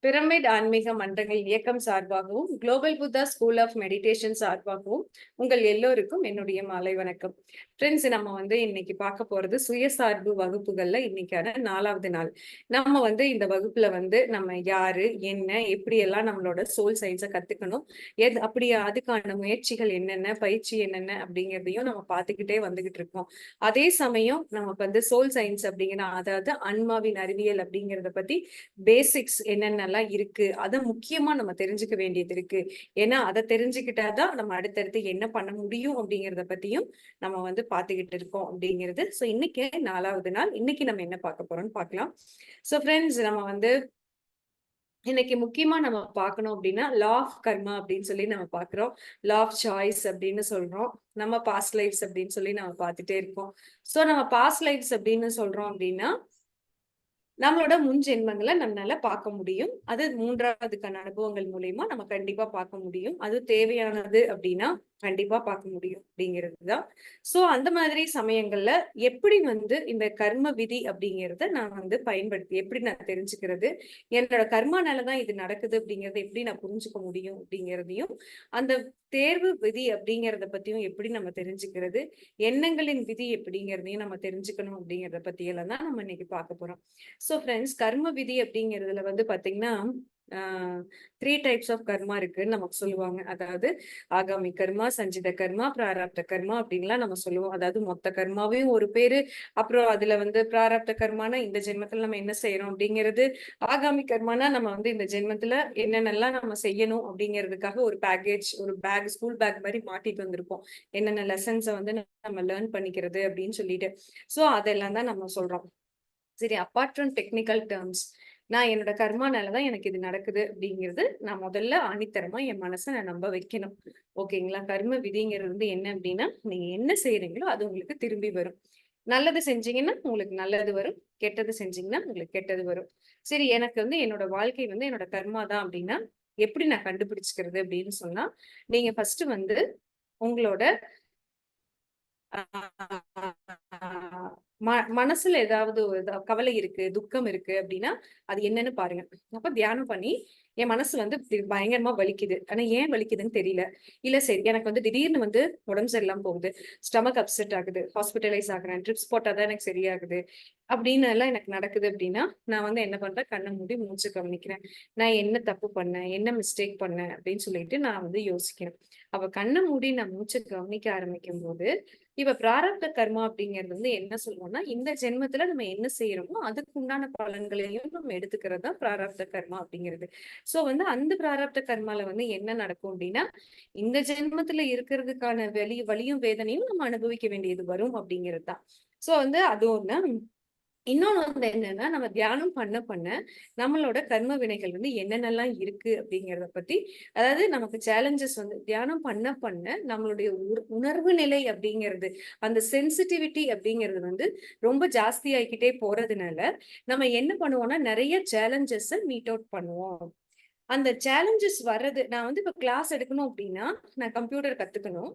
Pyramid ஆன்மீக மன்றங்கள் இயக்கம் சார்பாகவும் global Buddha school of meditation சார்பாகவும் உங்கள் எல்லோருக்கும் என்னுடைய மாலை வணக்கம். ஃப்ரெண்ட்ஸ், நம்ம இன்னைக்கு பார்க்க போறது சுயசார்பு வகுப்புகள்ல இன்னைக்கான 4வது நாள். நம்ம இந்த வகுப்புல நம்ம யாரு, என்ன, எப்படியெல்லாம் நம்மளோட சோல் சயின்ஸை கத்துக்கணும், அதுக்கான முயற்சிகள் என்னென்ன, பயிற்சி என்னென்ன அப்படிங்கிறதையும் நம்ம பார்த்துக்கிட்டே வந்துகிட்டு இருக்கோம். அதே சமயம் நமக்கு சோல் சயின்ஸ் அப்படிங்கிற, அதாவது ஆன்மாவின் அறிவியல் அப்படிங்கிறத பத்தி பேசிக்ஸ் என்னென்னலாம் இருக்கு, அதை முக்கியமா நம்ம தெரிஞ்சுக்க வேண்டியது இருக்கு. ஏன்னா அதை தெரிஞ்சுக்கிட்டாதான் நம்ம அடுத்தடுத்து என்ன பண்ண முடியும் அப்படிங்கிறத பத்தியும் நம்ம பார்த்துக்கிட்டு இருக்கோம் அப்படிங்கிறது. ஸோ இன்னைக்கு 4வது நாள். இன்னைக்கு நம்ம என்ன பார்க்க போறோம்னு பார்க்கலாம். ஸோ ஃப்ரெண்ட்ஸ், நம்ம இன்னைக்கு முக்கியமா நம்ம பார்க்கணும் அப்படின்னா லா ஆஃப் கர்மா அப்படின்னு சொல்லி நம்ம பார்க்கிறோம். லா ஆஃப் சாய்ஸ் அப்படின்னு சொல்றோம். நம்ம பாஸ்ட் லைஃப்ஸ் அப்படின்னு சொல்லி நம்ம பார்த்துட்டே இருக்கோம். ஸோ நம்ம பாஸ்ட் லைஃப்ஸ் அப்படின்னு சொல்றோம் அப்படின்னா நம்மளோட முன் ஜென்மங்களை நம்மளால பார்க்க முடியும். அது 3வதுக்கான அனுபவங்கள் மூலியமா நம்ம கண்டிப்பா பார்க்க முடியும். அது தேவையானது அப்படின்னா கண்டிப்பா பார்க்க முடியும் அப்படிங்கிறதுதான். சோ அந்த மாதிரி சமயங்கள்ல எப்படி இந்த கர்ம விதி அப்படிங்கிறத நான் பயன்படுத்தி எப்படி நான் தெரிஞ்சுக்கிறது, என்னோட கர்மானாலதான் இது நடக்குது அப்படிங்கறத எப்படி நான் புரிஞ்சுக்க முடியும் அப்படிங்கிறதையும், அந்த தேர்வு விதி அப்படிங்கிறத பத்தியும் எப்படி நம்ம தெரிஞ்சுக்கிறது, எண்ணங்களின் விதி எப்படிங்கிறதையும் நம்ம தெரிஞ்சுக்கணும் அப்படிங்கிறத பத்தி எல்லாம் தான் நம்ம இன்னைக்கு பார்க்க போறோம். சோ ஃப்ரெண்ட்ஸ், கர்ம விதி அப்படிங்கிறதுல பாத்தீங்கன்னா 3 டைப்ஸ் ஆஃப் கர்மா இருக்குன்னு நமக்கு சொல்லுவாங்க. அதாவது ஆகாமி கர்மா, சஞ்சித கர்மா, பிராரப்த கர்மா அப்படின்லாம் நம்ம சொல்லுவோம். அதாவது மொத்த கர்மாவையும் ஒரு பேரு, அப்புறம் அதுல பிராரப்த கர்மானா இந்த ஜென்மத்துல நம்ம என்ன செய்யறோம் அப்படிங்கிறது, ஆகாமி கர்மானா நம்ம இந்த ஜென்மத்துல என்னென்னலாம் நம்ம செய்யணும் அப்படிங்கிறதுக்காக ஒரு பேக்கேஜ், ஒரு பேக், ஸ்கூல் பேக் மாதிரி மாட்டிட்டு வந்திருப்போம். என்னென்ன லெசன்ஸை நம்ம லேர்ன் பண்ணிக்கிறது அப்படின்னு சொல்லிட்டு. சோ அதெல்லாம் தான் நம்ம சொல்றோம். சரி, அப்பார்ட் ஃப்ரம் டெக்னிக்கல் டேர்ம்ஸ், நான் என்னோட கர்மானாலதான் எனக்கு இது நடக்குது அப்படிங்கிறது நான் முதல்ல ஆணித்தரமா என் மனசை நான் நம்ப வைக்கணும். ஓகேங்களா? கர்ம விதிங்கிறது என்ன அப்படின்னா, நீங்க என்ன செய்யறீங்களோ அது உங்களுக்கு திரும்பி வரும். நல்லது செஞ்சீங்கன்னா உங்களுக்கு நல்லது வரும், கெட்டது செஞ்சீங்கன்னா உங்களுக்கு கெட்டது வரும். சரி, எனக்கு என்னோட வாழ்க்கை என்னோட கர்மா தான் அப்படின்னா எப்படி நான் கண்டுபிடிச்சுக்கிறது அப்படின்னு சொன்னா, நீங்க ஃபர்ஸ்ட் உங்களோட மனசுல ஏதாவது ஒரு கவலை இருக்கு, துக்கம் இருக்கு அப்படின்னா அது என்னன்னு பாருங்க. அப்ப தியானம் பண்ணி, என் மனசு பயங்கரமா வலிக்குது, ஆனா ஏன் வலிக்குதுன்னு தெரியல, இல்ல சரி எனக்கு திடீர்னு உடம்பு சரியில்லாம போகுது, ஸ்டமக் அப்செட் ஆகுது, ஹாஸ்பிட்டலைஸ் ஆகுறேன், ட்ரிப்ஸ் போட்டாதான் எனக்கு சரியாகுது அப்படின்னு எல்லாம் எனக்கு நடக்குது அப்படின்னா, நான் என்ன பண்றேன், கண்ணை மூடி மூச்சு கவனிக்கிறேன். நான் என்ன தப்பு பண்ணேன், என்ன மிஸ்டேக் பண்ணேன் அப்படின்னு சொல்லிட்டு நான் யோசிக்கிறேன். அப்ப கண்ணை மூடி நான் மூச்சை கவனிக்க ஆரம்பிக்கும் போது, இப்ப பிராரப்த கர்மா அப்படிங்கிறது என்ன சொல்லுவோம்னா, இந்த ஜென்மத்துல நம்ம என்ன செய்யறோமோ அதுக்கு உண்டான பலன்களையும் நம்ம எடுத்துக்கிறது தான் பிராரப்த கர்மா அப்படிங்கிறது. சோ அந்த பிராரப்த கர்மால என்ன நடக்கும் அப்படின்னா, இந்த ஜென்மத்துல இருக்கிறதுக்கான வலியும் வேதனையும் நம்ம அனுபவிக்க வேண்டியது வரும் அப்படிங்கிறது தான். சோ அது ஒண்ணு. இன்னொன்னு என்னன்னா, நம்ம தியானம் பண்ண பண்ண நம்மளோட கர்ம வினைகள் என்னென்னலாம் இருக்கு அப்படிங்கிறத பத்தி, அதாவது நமக்கு சேலஞ்சஸ் தியானம் பண்ண பண்ண நம்மளுடைய உணர்வு நிலை அப்படிங்கிறது, அந்த சென்சிட்டிவிட்டி அப்படிங்கிறது ரொம்ப ஜாஸ்தி ஆகிக்கிட்டே போறதுனால நம்ம என்ன பண்ணுவோம்னா, நிறைய சேலஞ்சஸ் மீட் அவுட் பண்ணுவோம். அந்த சேலஞ்சஸ் வர்றது, நான் இப்ப கிளாஸ் எடுக்கணும் அப்படின்னா நான் கம்ப்யூட்டர் கத்துக்கணும்,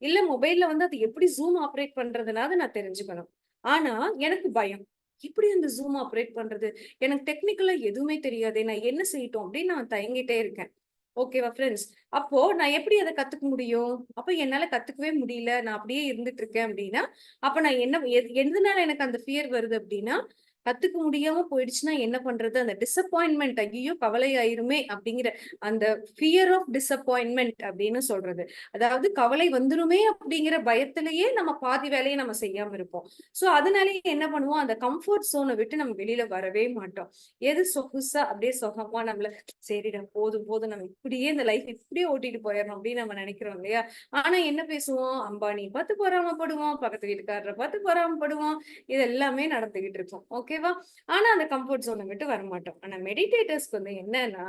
இல்ல மொபைல்ல அது எப்படி ஜூம் ஆப்ரேட் பண்றதுனால நான் தெரிஞ்சுக்கணும். ஆனா எனக்கு பயம், இப்படி அந்த ஜூம் ஆப்ரேட் பண்றது, எனக்கு டெக்னிக்கலா எதுவுமே தெரியாதே, நான் என்ன செய்யட்டும் அப்படின்னு நான் தயங்கிட்டே இருக்கேன். ஓகேவா ஃப்ரெண்ட்ஸ்? அப்போ நான் எப்படி அதை கத்துக்க முடியும்? அப்ப என்னால கத்துக்கவே முடியல, நான் அப்படியே இருந்துட்டு இருக்கேன் அப்படின்னா, அப்ப நான் எதனால எனக்கு அந்த ஃபியர் வருது அப்படின்னா, கத்துக்க முடியாம போயிடுச்சுன்னா என்ன பண்றது, அந்த டிசப்பாயின்மெண்ட், ஐயோ கவலை ஆயிருமே அப்படிங்கிற அந்த ஃபியர் ஆஃப் டிசப்பாயின்மெண்ட் அப்படின்னு சொல்றது. அதாவது கவலை வந்துருமே அப்படிங்கிற பயத்திலேயே நம்ம பாதி வேலையை நம்ம செய்யாம இருப்போம். சோ அதனாலேயே என்ன பண்ணுவோம், அந்த கம்ஃபர்ட் சோனை விட்டு நம்ம வெளியில வரவே மாட்டோம். எது சொகுசா அப்படியே சுகமா நம்மள, சரிடா போதும் போதும் நம்ம இப்படியே இந்த லைஃப் இப்படியே ஓட்டிட்டு போயிடணும் அப்படின்னு நம்ம நினைக்கிறோம் இல்லையா? ஆனா என்ன பேசுவோம், அம்பானி பார்த்து பொறாமப்படுவோம், பக்கத்து வீட்டுக்காரரை பார்த்து பொறாமப்படுவோம், இது எல்லாமே நடந்துகிட்டு இருக்கும். ஓகேவா? ஆனா அந்த கம்ஃபர்ட் ஜோனை விட்டு வர மாட்டோம். ஆனா மெடிடேட்டர்ஸ்க்கு என்னன்னா,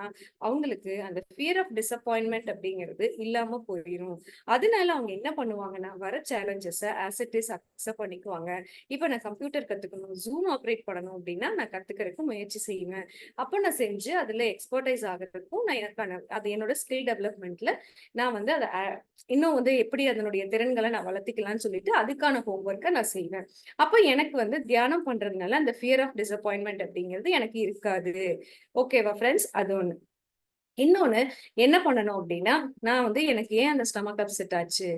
அவங்களுக்கு அந்த ஃபியர் ஆஃப் டிசப்பாயின்மெண்ட் அப்படிங்கிறது இல்லாம போயிரும். அதனால அவங்க என்ன பண்ணுவாங்கன்னா, வர சேலஞ்சஸ ஆஸ் இட் இஸ் அக்செப்ட் பண்ணிக்குவாங்க. இப்ப நான் கம்ப்யூட்டர் கத்துக்கணும், ஜூம் ஆப்ரேட் பண்ணணும் அப்படின்னா நான் கத்துக்கிறதுக்கு முயற்சி செய்வேன். அப்ப நான் செஞ்சு அதுல எக்ஸ்பர்டைஸ் ஆகிறதுக்கும் நான் எனக்கான அது என்னோட ஸ்கில் டெவலப்மெண்ட்ல நான் அதை இன்னும் எப்படி அதனுடைய திறன்களை நான் வளர்த்திக்கலாம்னு சொல்லிட்டு அதுக்கான ஹோம்ஒர்க்கை நான் செய்வேன். அப்ப எனக்கு தியானம் பண்றதுனால அந்த ஃபியர் ஆஃப் டிசப்பாயின்மெண்ட் அப்படிங்கிறது எனக்கு இருக்காது. ஓகேவா ஃப்ரெண்ட்ஸ்? அது ஒண்ணு. இன்னொன்னு என்ன பண்ணணும் அப்படின்னா, நான் வந்து எனக்கு ஏன் அந்த ஸ்டமக் அப்செட் ஆச்சு?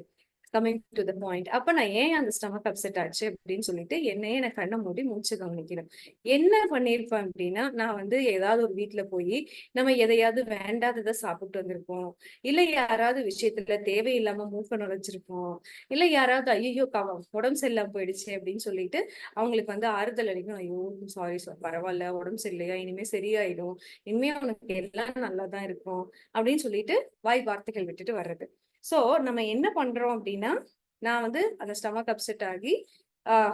Coming to the point. அப்ப நான் ஏன் அந்த ஸ்டமக் அப்செட் ஆச்சு அப்படின்னு சொல்லிட்டு என்னையே நான் கண்ண மூடி மூச்சு கவனிக்கணும். என்ன பண்ணியிருப்பேன் அப்படின்னா, நான் வந்து ஏதாவது ஒரு வீட்ல போயி நம்ம எதையாவது வேண்டாதத சாப்பிட்டு வந்திருப்போம். இல்ல யாராவது விஷயத்துல தேவையில்லாம மூக்க நுழைச்சிருப்போம். இல்ல யாராவது ஐய்யய்யோ! உடம்பு சரியில்லாம போயிடுச்சு அப்படின்னு சொல்லிட்டு அவங்களுக்கு வந்து ஆறுதல் அளிக்கணும். ஐயோ! சாரி பரவால்ல. உடம்பு சரியில்லையா? இனிமே சரியாயிடும். இனிமே உனக்கு எல்லாம் நல்லா தான் இருக்கும். அப்படின்னு சொல்லிட்டு வாய் வார்த்தைகள் விட்டுட்டு வர்றது. சோ நம்ம என்ன பண்றோம் அப்படின்னா, நான் வந்து அந்த ஸ்டமக் அப்செட் ஆகி,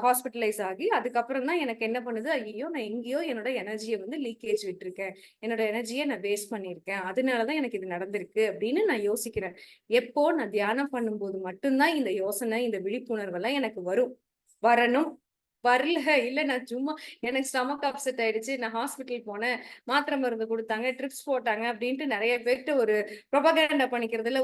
ஹாஸ்பிட்டலைஸ் ஆகி, அதுக்கப்புறம் தான் எனக்கு என்ன பண்ணுது, ஐயய்யோ! நான் எங்கேயோ என்னோட எனர்ஜிய வந்து லீக்கேஜ் விட்டுருக்கேன். என்னோட எனர்ஜிய நான் வேஸ்ட் பண்ணியிருக்கேன். அதனால தான் எனக்கு இது நடந்திருக்கு அப்படின்னு நான் யோசிக்கிறேன். எப்போ நான் தியானம் பண்ணும்போது மட்டும் தான் இந்த யோசனை, இந்த விழிப்புணர்வெல்லாம் எனக்கு வரும். வரணும். வரல. இல்ல நான் சும்மா எனக்கு ஸ்டமக் அப்செட் ஆயிடுச்சு. நான் ஹாஸ்பிட்டல் போனேன். மாத்திரை மருந்து குடுத்தாங்க. ட்ரிப்ஸ் போட்டாங்க அப்டின்ட்டு நெறைய பேர்ட்ட ஒரு புரொபகேண்டா பண்ணிக்கிறதுல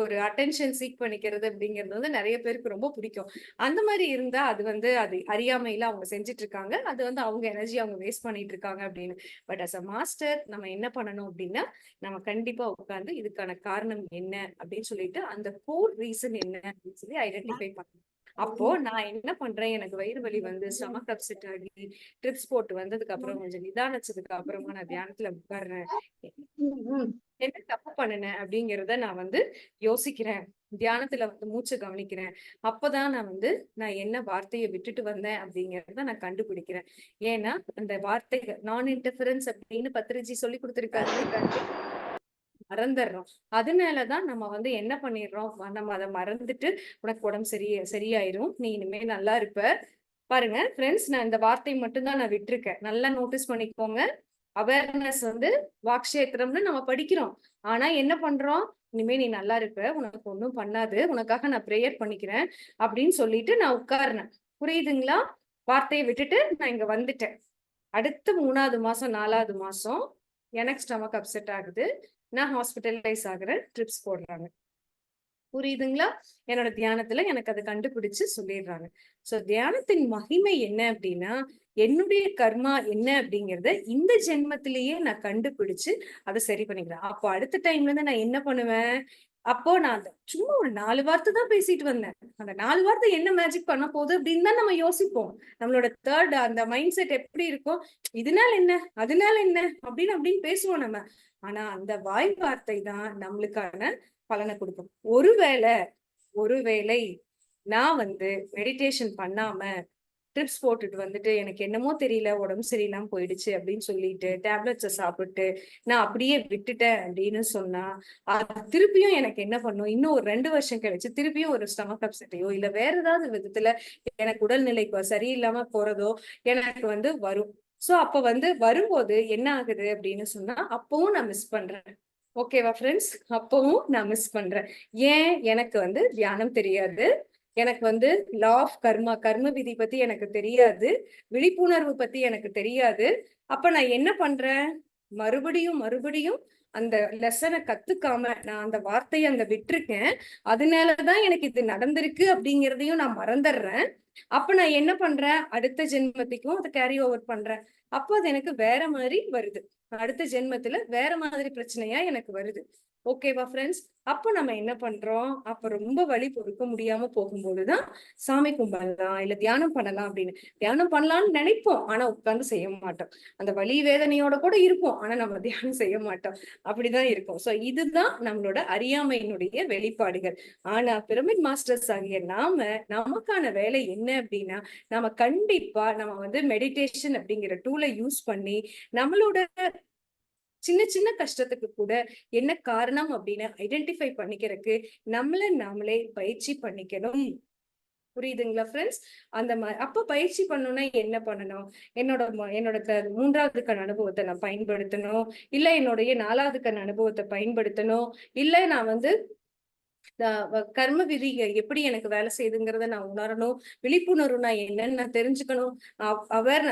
ஒரு அட்டென்ஷன் சீக் பண்ணிக்கிறது அப்படிங்கிறது வந்து நெறைய பேருக்கு ரொம்ப பிடிக்கும். அந்த மாரி இருந்தா அது வந்து அது அறியாமையில அவங்க செஞ்சுட்டு இருக்காங்க. அது வந்து அவங்க எனர்ஜி அவங்க வேஸ்ட் பண்ணிட்டு இருக்காங்க அப்படின்னு. பட் அஸ் அ மாஸ்டர் நம்ம என்ன பண்ணணும் அப்படின்னா, நம்ம கண்டிப்பா உட்கார்ந்து இதுக்கான காரணம் என்ன அப்படின்னு சொல்லிட்டு அந்த கோர் ரீசன் என்ன அப்படின்னு சொல்லி ஐடென்டிஃபை பண்ணணும். அப்போ நான் என்ன பண்றேன், எனக்கு வயிறு வலி வந்து ஸ்டமக் அப்செட் ஆகி ட்ரிப்ஸ் போட்டு வந்ததுக்கு அப்புறம் கொஞ்சம் நிதானிச்சதுக்கு அப்புறமா நான் தியானத்துல உட்கார்றேன். என்ன தப்பு பண்ணுனேன் அப்படிங்கிறத நான் வந்து யோசிக்கிறேன். தியானத்துல வந்து மூச்ச கவனிக்கிறேன். அப்பதான் நான் என்ன வார்த்தைய விட்டுட்டு வந்தேன் அப்படிங்கிறத நான் கண்டுபிடிக்கிறேன். ஏன்னா, அந்த வார்த்தைகள் நான் இன்டர்ஃபரன்ஸ் அப்படின்னு பத்திரிஜி சொல்லிக் குடுத்திருக்காரு. மறந்துடுறோம். அதனால தான் நம்ம வந்து என்ன பண்ணிடுறோம், நம்ம அத மறந்துட்டு, "உனக்கு உடம்பு சரியாயிரும். நீ இனிமே நல்லா இருப்ப." பாருங்க ஃபிரெண்ட்ஸ், நான் இந்த வார்த்தை மட்டும் தான் நான் விட்டுருக்கேன். நல்லா நோட்டீஸ் பண்ணிக்கோங்க. அவேர்னஸ் வந்து வாக்ஷேத்திரம்னு நம்ம படிக்கிறோம். ஆனா என்ன பண்றோம்? "இனிமே நீ நல்லா இருப்ப. உனக்கு ஒண்ணும் பண்ணாது. உனக்காக நான் பிரேயர் பண்ணிக்கிறேன்." அப்படின்னு சொல்லிட்டு நான் உட்கார்றேன். புரியுதுங்களா? வார்த்தைய விட்டுட்டு நான் இங்க வந்துட்டேன். அடுத்து 3வது மாசம், 4வது மாசம் எனக்கு ஸ்டமக் அப்செட் ஆகுது. நான் ஹாஸ்பிட்டலைஸ் ஆகுறேன். ட்ரிப்ஸ் போடுறாங்க. புரியுதுங்களா? என்னோட தியானத்துல எனக்கு அத கண்டுபிடிச்சு சொல்லிடுறாங்க. சோ தியானத்தின் மகிமை என்ன அப்டின்னா, என்னுடைய கர்மா என்ன அப்டிங்கிறத இந்த ஜென்மத்திலேயே நான் கண்டுபிடிச்சு அத சரி பண்ணிக்கிறேன். அப்போ அடுத்த டைம்ல இருந்து நான் என்ன பண்ணுவேன்? அப்போ நான் சும்மா ஒரு 4 வார்த்தை தான் பேசிட்டு வந்தேன். அந்த 4 வார்த்தை என்ன மேஜிக் பண்ண போகுது அப்டின்னு தான் நம்ம யோசிப்போம். நம்மளோட அந்த மைண்ட் செட் எப்படி இருக்கும்? இதனால என்ன? அதனால என்ன? அப்படின்னு பேசுவோம் நம்ம. ஆனா அந்த வாய் வார்த்தை தான் நம்மளுக்கான பலன குடுக்கும். ஒருவேளை நான் வந்து மெடிடேஷன் பண்ணாம ட்ரிப்ஸ் போட்டுட்டு வந்துட்டு, எனக்கு என்னமோ தெரியல, உடம்பு சரியில்லாம போயிடுச்சு அப்படின்னு சொல்லிட்டு, டேப்லெட்ஸ சாப்பிட்டு, நான் அப்படியே விட்டுட்டேன் அப்படின்னு சொன்னா, அது திருப்பியும் எனக்கு என்ன பண்ணும், இன்னும் ஒரு 2 வருஷம் கழிச்சு திருப்பியும் ஒரு ஸ்டமக் அப்செட்டையோ, இல்ல வேற ஏதாவது விதத்துல எனக்கு உடல்நிலை சரியில்லாம போறதோ, எனக்கு வந்து வரும். சோ அப்ப வந்து வரும்போது என்ன ஆகுது அப்படின்னு சொன்னா, அப்பவும் நான் மிஸ் பண்றேன். ஓகேவா ஃப்ரெண்ட்ஸ்? அப்பவும் நான் மிஸ் பண்றேன். ஏன்? எனக்கு வந்து தியானம் தெரியாது. எனக்கு வந்து லா ஆஃப் கர்மா, கர்ம விதி பத்தி எனக்கு தெரியாது. விழிப்புணர்வு பத்தி எனக்கு தெரியாது. அப்ப நான் என்ன பண்றேன்? மறுபடியும் அந்த லெசன கத்துக்காம, நான் அந்த வார்த்தைய அங்க விட்டுருக்கேன். அதனால தான் எனக்கு இது நடந்திருக்கு அப்படிங்கிறதையும் நான் மறந்தர்றேன். அப்ப நான் என்ன பண்றேன்? அடுத்த ஜென்மத்துக்கும் அத கேரி ஓவர் பண்றேன். அப்ப அது எனக்கு வேற மாரி வருது. அடுத்த ஜென்மத்துல வேற மாதிரி பிரச்சனையா எனக்கு வருது. ஓகேவா ஃப்ரெண்ட்ஸ்? அப்ப நம்ம என்ன பண்றோம்? அப்ப ரொம்ப வலி பொறுக்க முடியாம போகும்போது தான் சாமி கும்பிடலாம், இல்ல தியானம் பண்ணலாம் அப்படின்னு. தியானம் பண்ணலாம்னு நினைப்போம். ஆனா உட்கார்ந்து செய்ய மாட்டோம். அந்த வலி வேதனையோட கூட இருப்போம். ஆனா நம்ம தியானம் செய்ய மாட்டோம். அப்படிதான் இருக்கும். சோ இதுதான் நம்மளோட அறியாமையினுடைய வெளிப்பாடுகள். ஆனா பிரமிட் மாஸ்டர்ஸ் ஆகிய நாம, நமக்கான வேலை என்ன அப்படின்னா, நம்ம கண்டிப்பா நம்ம வந்து மெடிடேஷன் அப்படிங்கிற டூல யூஸ் பண்ணி, நம்மளோட சின்ன சின்ன கஷ்டத்துக்கு கூட என்ன காரணம் அப்படின்னு ஐடென்டிஃபை பண்ணிக்கிறதுக்கு நம்மள நாமளே பயிற்சி பண்ணிக்கணும். புரியுதுங்களா ஃப்ரெண்ட்ஸ்? அப்ப பயிற்சி பண்ணணும்னா என்ன பண்ணணும்? என்னோட 3வது கண் அனுபவத்த நான் பயன்படுத்தணும். இல்ல என்னுடைய 4வது கண் அனுபவத்த பயன்படுத்தணும். இல்ல நான் வந்து கர்ம விதி எப்படி எனக்கு வேலை செய்யுதுங்கிறத நான் உணரணும். விழிப்புணர்வுனா என்னன்னு நான் தெரிஞ்சுக்கணும்.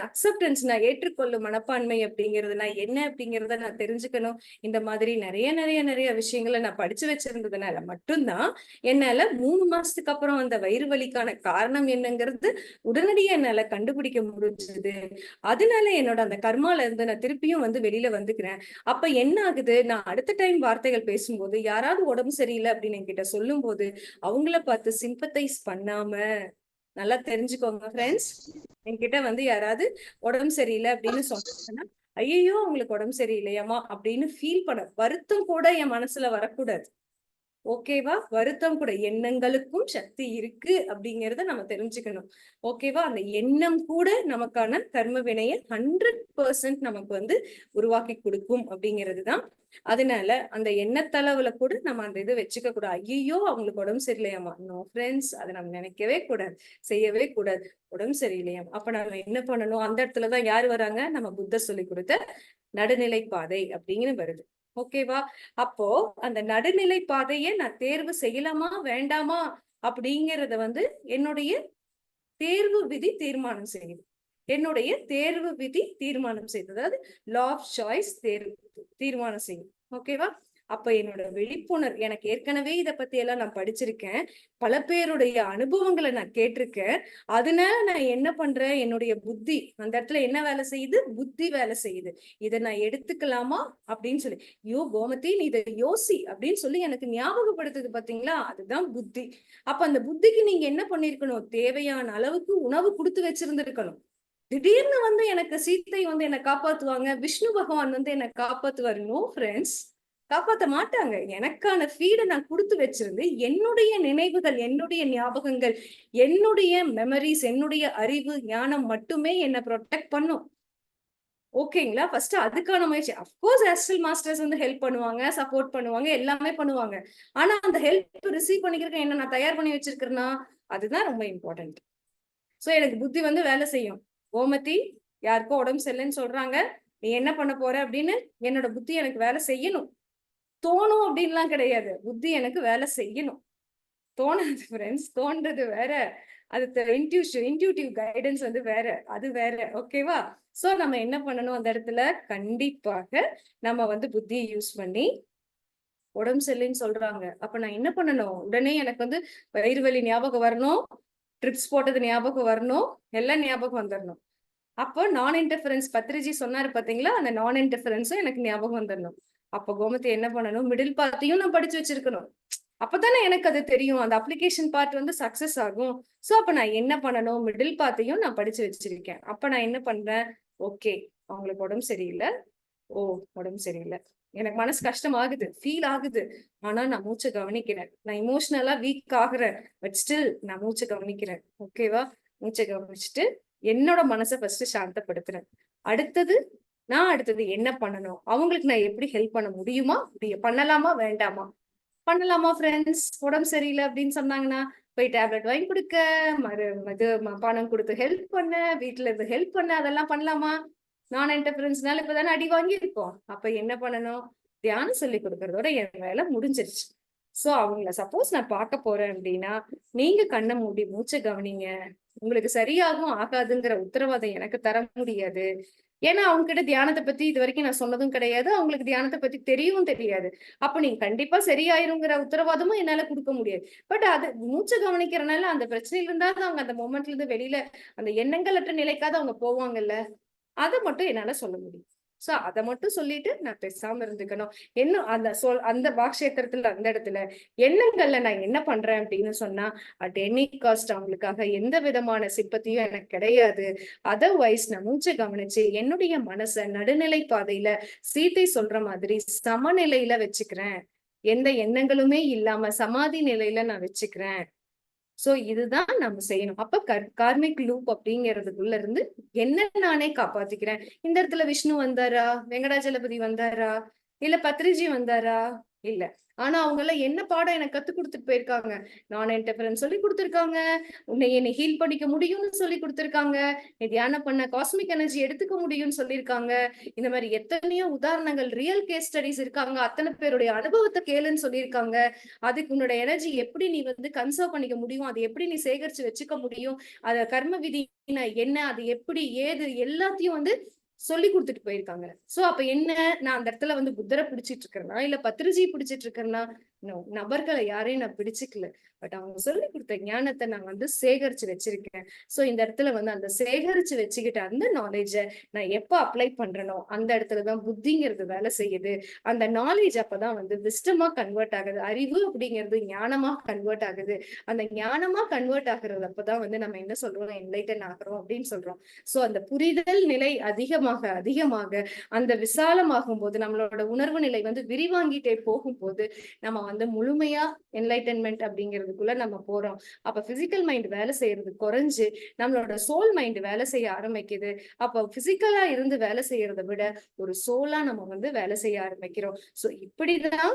அக்செப்டன்ஸ் நான் ஏற்றுக்கொள்ளும் மனப்பான்மை அப்படிங்கிறதுனா என்ன அப்படிங்கிறத நான் தெரிஞ்சுக்கணும். இந்த மாதிரி நிறைய நிறைய நிறைய விஷயங்களை நான் படிச்சு வச்சிருந்ததுனால மட்டும்தான் என்னால 3 மாசத்துக்கு அப்புறம் அந்த வயிறு வலிக்கான காரணம் என்னங்கிறது உடனடியா என்னால கண்டுபிடிக்க முடிஞ்சது. அதனால என்னோட அந்த கர்மால இருந்து நான் திருப்பியும் வந்து வெளியில வந்துக்கிறேன். அப்ப என்ன ஆகுது, நான் அடுத்த டைம் வார்த்தைகள் பேசும்போது யாராவது உடம்பு சரியில்லை அப்படின்னு என்கிட்ட சொல்லும் போது அவங்கள பார்த்து சிம்பத்தைஸ் பண்ணாம, நல்லா தெரிஞ்சுக்கோங்க ஃப்ரெண்ட்ஸ், என்கிட்ட வந்து யாராவது உடம்பு சரியில்லை அப்படின்னு சொன்னாங்கன்னா, ஐயோ அவங்களுக்கு உடம்பு சரியில்லையாமா அப்படின்னு ஃபீல் பண்ண வருத்தம் கூட என் மனசுல வரக்கூடாது. ஓகேவா? வருத்தம் கூட எண்ணங்களுக்கும் சக்தி இருக்கு அப்படிங்கிறத நம்ம தெரிஞ்சுக்கணும். ஓகேவா? அந்த எண்ணம் கூட நமக்கான கர்ம வினைய 100% நமக்கு வந்து உருவாக்கி கொடுக்கும் அப்படிங்கிறதுதான். அதனால அந்த எண்ணத்தளவுல கூட நம்ம அந்த இதை வச்சுக்க கூடாது. ஐயோ அவங்களுக்கு உடம்பு சரியில்லையாமா, நோ ஃப்ரெண்ட்ஸ், அதை நம்ம நினைக்கவே கூடாது, செய்யவே கூடாது. உடம்பு சரியில்லையாம், அப்ப நம்ம என்ன பண்ணணும்? அந்த இடத்துலதான் யாரு வராங்க? நம்ம புத்தர் சொல்லி கொடுத்த நடுநிலை பாதை அப்படிங்கிறது வருது. ஓகேவா? அப்போ அந்த நடுநிலை பாதையை நான் தேர்வு செய்யலாமா வேண்டாமா அப்படிங்கறத வந்து என்னுடைய தேர்வு விதி தீர்மானம் செய்யுது. என்னுடைய தேர்வு விதி தீர்மானம் செய்யுது. அதாவது லா ஆஃப் சாய்ஸ் தீர்மானம் செய்யும். ஓகேவா? அப்ப என்னோட விழிப்புணர்வு, எனக்கு ஏற்கனவே இத பத்தி எல்லாம் நான் படிச்சிருக்கேன். பல பேருடைய அனுபவங்களை நான் கேட்டிருக்கேன். அதனால நான் என்ன பண்றேன், என்னுடைய புத்தி அந்த இடத்துல என்ன வேலை செய்யுது? புத்தி வேலை செய்யுது. இதை நான் எடுத்துக்கலாமா அப்படின்னு சொல்லி, யோ கோமதி நீ இதை யோசி அப்படின்னு சொல்லி எனக்கு ஞாபகப்படுத்துது பாத்தீங்களா? அதுதான் புத்தி. அப்ப அந்த புத்திக்கு நீங்க என்ன பண்ணிருக்கணும்? தேவையான அளவுக்கு உணவு கொடுத்து வச்சிருந்திருக்கணும். திடீர்னு வந்து எனக்கு சீத்தை வந்து என்னை காப்பாத்துவாங்க, விஷ்ணு பகவான் வந்து என்னை காப்பாத்துவாரு. நோ ஃப்ரெண்ட்ஸ், காப்பாத்த மாட்டாங்க. எனக்கான ஃபீடை நான் கொடுத்து வச்சிருந்து என்னுடைய நினைவுகள், என்னுடைய ஞாபகங்கள், என்னுடைய மெமரிஸ், என்னுடைய அறிவு ஞானம் மட்டுமே என்னை ப்ரொடெக்ட் பண்ணும். ஓகேங்களா? ஃபர்ஸ்ட் அதுக்கான முயற்சி. அஃப்கோர்ஸ் ஆஸ்ட்ரல் மாஸ்டர்ஸ் வந்து ஹெல்ப் பண்ணுவாங்க, சப்போர்ட் பண்ணுவாங்க, எல்லாமே பண்ணுவாங்க. ஆனா அந்த ஹெல்ப் ரிசீவ் பண்ணிக்கிறதுக்கு என்ன நான் தயார் பண்ணி வச்சிருக்கிறேன்னா, அதுதான் ரொம்ப இம்பார்ட்டன்ட். சோ எனக்கு புத்தி வந்து வேலை செய்யும். கோமதி, யாருக்கோ உடம்பு சரியில்லைன்னு சொல்றாங்க, நீ என்ன பண்ண போற அப்படின்னு என்னோட புத்தி எனக்கு வேலை செய்யணும். தோணும் அப்படின்லாம் கிடையாது. புத்தி எனக்கு வேலை செய்யணும். தோணாது ஃப்ரெண்ட்ஸ், தோன்றது வேற. அது இன்ட்யூட்டிவ் கைடன்ஸ் வந்து வேற, அது வேற. ஓகேவா? சோ நம்ம என்ன பண்ணணும் அந்த இடத்துல? கண்டிப்பாக நம்ம வந்து புத்தியை யூஸ் பண்ணி, உடம்பு சரியில்லைன்னு சொல்றாங்க, அப்ப நான் என்ன பண்ணணும்? உடனே எனக்கு வந்து வயிறு வலி ஞாபகம் வரணும், ட்ரிப்ஸ் போட்டது ஞாபகம் வரணும், எல்லாம் ஞாபகம் வந்துடணும். அப்போ நான் இன்டர்ஃபரன்ஸ் பத்ரிஜி சொன்னாரு பாத்தீங்களா, அந்த நான் இன்டர்ஃபரன்ஸும் எனக்கு ஞாபகம் வந்துடணும். அப்ப கோமதி என்ன பண்ணணும்? மிடில் பார்ட்டையும் நான் படிச்சு வச்சிருக்கணும். அப்பதானே எனக்கு அது தெரியும். அந்த அப்ளிகேஷன் பார்ட் வந்து சக்சஸ் ஆகும். சோ அப்ப நான் என்ன பண்ணணும்? மிடில் பார்ட்டையும் நான் படிச்சு வச்சிருக்கேன். அப்ப நான் என்ன பண்றேன்? ஓகே, அவங்களுக்கு உடம்பு சரியில்லை. ஓ, உடம்பு சரியில்லை. எனக்கு மனசு கஷ்டமாகுது, ஃபீல் ஆகுது. ஆனா நான் மூச்சை கவனிக்கிறேன். நான் இமோஷனலா வீக் ஆகுறேன். பட் ஸ்டில் நான் மூச்சை கவனிக்கிறேன். ஓகேவா? மூச்சை கவனிச்சுட்டு என்னோட மனசை ஃபர்ஸ்ட் சாந்தப்படுத்துறேன். அடுத்தது என்ன பண்ணணும்? அவங்களுக்கு நான் எப்படி ஹெல்ப் பண்ண முடியுமா? பண்ணலாமா வேண்டாமா? பண்ணலாமா ஃப்ரெண்ட்ஸ்? உடம்பு சரியில்லை அப்படின்னு சொன்னாங்கன்னா போய் டேப்லெட் வாங்கி கொடுக்க, பணம் கொடுத்து ஹெல்ப் பண்ண, வீட்டுல இருந்து ஹெல்ப் பண்ண, அதெல்லாம் பண்ணலாமா? நான் என்டர்பிரன்ஸ்னால இப்பதானே அடி வாங்கியிருக்கோம். அப்ப என்ன பண்ணணும்? தியானம் சொல்லி கொடுக்கறதோட என் வேலை முடிஞ்சிருச்சு. சோ அவங்கள சப்போஸ் நான் பார்க்க போறேன் அப்படின்னா, நீங்க கண்ணை மூடி மூச்சை கவனிங்க. உங்களுக்கு சரியாகும் ஆகாதுங்கிற உத்தரவாதம் எனக்கு தர முடியாது. ஏன்னா அவங்க கிட்ட தியானத்தை பத்தி இது வரைக்கும் நான் சொன்னதும் கிடையாது. அவங்களுக்கு தியானத்தை பத்தி தெரியவும் தெரியாது. அப்ப நீங்க கண்டிப்பா சரியாயிருங்கிற உத்தரவாதமும் என்னால கொடுக்க முடியாது. பட் அது மூச்சை கவனிக்கிறனால அந்த பிரச்சனையில இருந்தாவது அவங்க அந்த மொமெண்ட்ல இருந்து வெளியில, அந்த எண்ணங்கள் அற்ற நிலைக்காவது அவங்க போவாங்கல்ல, அதை மட்டும் என்னால சொல்ல முடியும். சோ அதை மட்டும் சொல்லிட்டு நான் பேசாம இருந்துக்கணும். இன்னும் அந்த பாக்ஷேத்திரத்துல அந்த இடத்துல எண்ணங்கள்ல நான் என்ன பண்றேன் அப்படின்னு சொன்னா, அட் எனி காஸ்ட் அவங்களுக்காக எந்த விதமான சிப்பத்தியும் எனக்கு கிடையாது. அதர்வைஸ் நான் மூச்சை கவனிச்சு என்னுடைய மனசை நடுநிலை பாதையில சீத்தை சொல்ற மாதிரி சமநிலையில வச்சுக்கிறேன். எந்த எண்ணங்களுமே இல்லாம சமாதி நிலையில நான் வச்சுக்கிறேன். சோ இதுதான் நம்ம செய்யணும். அப்ப கார்மிக் லூப் அப்படிங்கிறதுக்குள்ள இருந்து என்ன நானே காப்பாத்திக்கிறேன். இந்த இடத்துல விஷ்ணு வந்தாரா, வெங்கடாஜலபதி வந்தாரா, இல்ல பத்ரிஜி வந்தாரா, இல்ல. ஆனா அவங்க எல்லாம் என்ன பாடம் எனக்கு கத்துக் குடுத்துட்டு போயிருக்காங்க. நான் இன்டர்ஃபரன்ஸ் சொல்லிக் குடுத்திருக்காங்க. உன்னை என்னை ஹீல் பண்ணிக்க முடியும்னு சொல்லிக் குடுத்திருக்காங்க. நீ தியானம் பண்ண காஸ்மிக் எனர்ஜி எடுத்துக்க முடியும்னு சொல்லியிருக்காங்க. இந்த மாரி எத்தனையோ உதாரணங்கள் ரியல் கேஸ் ஸ்டடீஸ் இருக்காங்க. அத்தனை பேருடைய அனுபவத்த கேளுன்னு சொல்லியிருக்காங்க. அதுக்கு உன்னோட எனர்ஜி எப்படி நீ வந்து கன்சர்வ் பண்ணிக்க முடியும்? அத எப்படி நீ சேகரிச்சு வச்சுக்க முடியும்? அத கர்ம விதினா என்ன? அது எப்படி? ஏது? எல்லாத்தையும் வந்து சொல்லிக் குடுத்துட்டு போயிருக்காங்க. சோ அப்ப என்ன? நான் அந்த இடத்துல வந்து புத்தர பிடிச்சிட்டு இருக்கிறேனா? இல்ல பத்ரிஜி பிடிச்சிட்டு இருக்கிறேனா? நோ. நபர்கள யாரையும் நான் பிடிச்சுக்கல. பட் அவங்க சொல்லிக் குடுத்த ஞானத்த நான் வந்து சேகரிச்சு வச்சிருக்கேன். சோ இந்த இடத்துல வந்து அந்த சேகரிச்சு வச்சுக்கிட்ட அந்த நாலேட்ஜ நான் எப்ப அப்ளை பண்றேனோ, அந்த இடத்துல தான் புத்திங்கிறது வேலை செய்யுது. அந்த நாலேட்ஜ் அப்பதான் வந்து விஸ்டமா கன்வெர்ட் ஆகுது. அறிவு அப்படிங்கிறது ஞானமா கன்வெர்ட் ஆகுது. அந்த ஞானமா கன்வெர்ட் ஆகுறது அப்பதான் வந்து நம்ம என்ன சொல்றோம்? என்லைட்டன் ஆகுறோம் அப்படின்னு சொல்றோம். சோ அந்த புரிதல் நிலை அதிகமாக அந்த விசாலமாகும் போது நம்மளோட உணர்வு நிலை வந்து விரிவாங்கிட்டே போகும்போது நம்ம வந்து முழுமையா என்லைட்டன்மெண்ட் அப்படிங்கிறதுக்குள்ள நம்ம போறோம். அப்ப பிசிக்கல் மைண்ட் வேலை செய்யறது குறைஞ்சு நம்மளோட சோல் மைண்ட் வேலை செய்ய ஆரம்பிக்குது. அப்ப பிசிக்கலா இருந்து வேலை செய்யறதை விட ஒரு சோலா நம்ம வந்து வேலை செய்ய ஆரம்பிக்கிறோம். சோ இப்படிதான்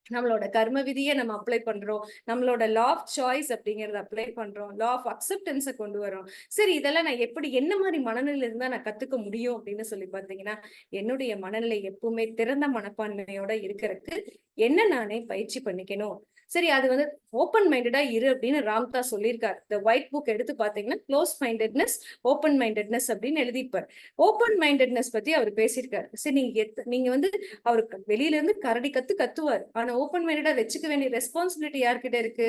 நம்மளோட கர்ம விதிய நம்ம அப்ளை பண்றோம். நம்மளோட லா ஆஃப் சாய்ஸ் அப்படிங்கிறத அப்ளை பண்றோம். லா ஆஃப் அக்செப்டன்ஸ கொண்டு வரோம். சரி இதெல்லாம் நான் எப்படி என்ன மாரி மனநிலையில இருந்தா நான் கத்துக்க முடியும் அப்படின்னு சொல்லி பார்த்தீங்கன்னா, என்னுடைய மனநிலை எப்பவுமே திறந்த மனப்பான்மையோட இருக்கறக்கு என்ன நானே பயிற்சி பண்ணிக்கணும். சரி அது வந்து ஓப்பன் மைண்டடா இரு அப்படின்னு ராம்தாஸ் சொல்லியிருக்காரு. இந்த ஒயிட் புக் எடுத்து பார்த்தீங்கன்னா, க்ளோஸ் மைண்டட்னஸ், ஓப்பன் மைண்டட்னஸ் அப்படின்னு எழுதியிருப்பார். ஓப்பன் மைண்டட்னஸ் பத்தி அவர் பேசியிருக்காரு. சரி நீங்க வந்து அவருக்கு வெளியில இருந்து கரடி கத்துவாரு. ஆனா ஓப்பன் மைண்டடா வச்சுக்க வேண்டிய ரெஸ்பான்சிபிலிட்டி யார்கிட்ட இருக்கு?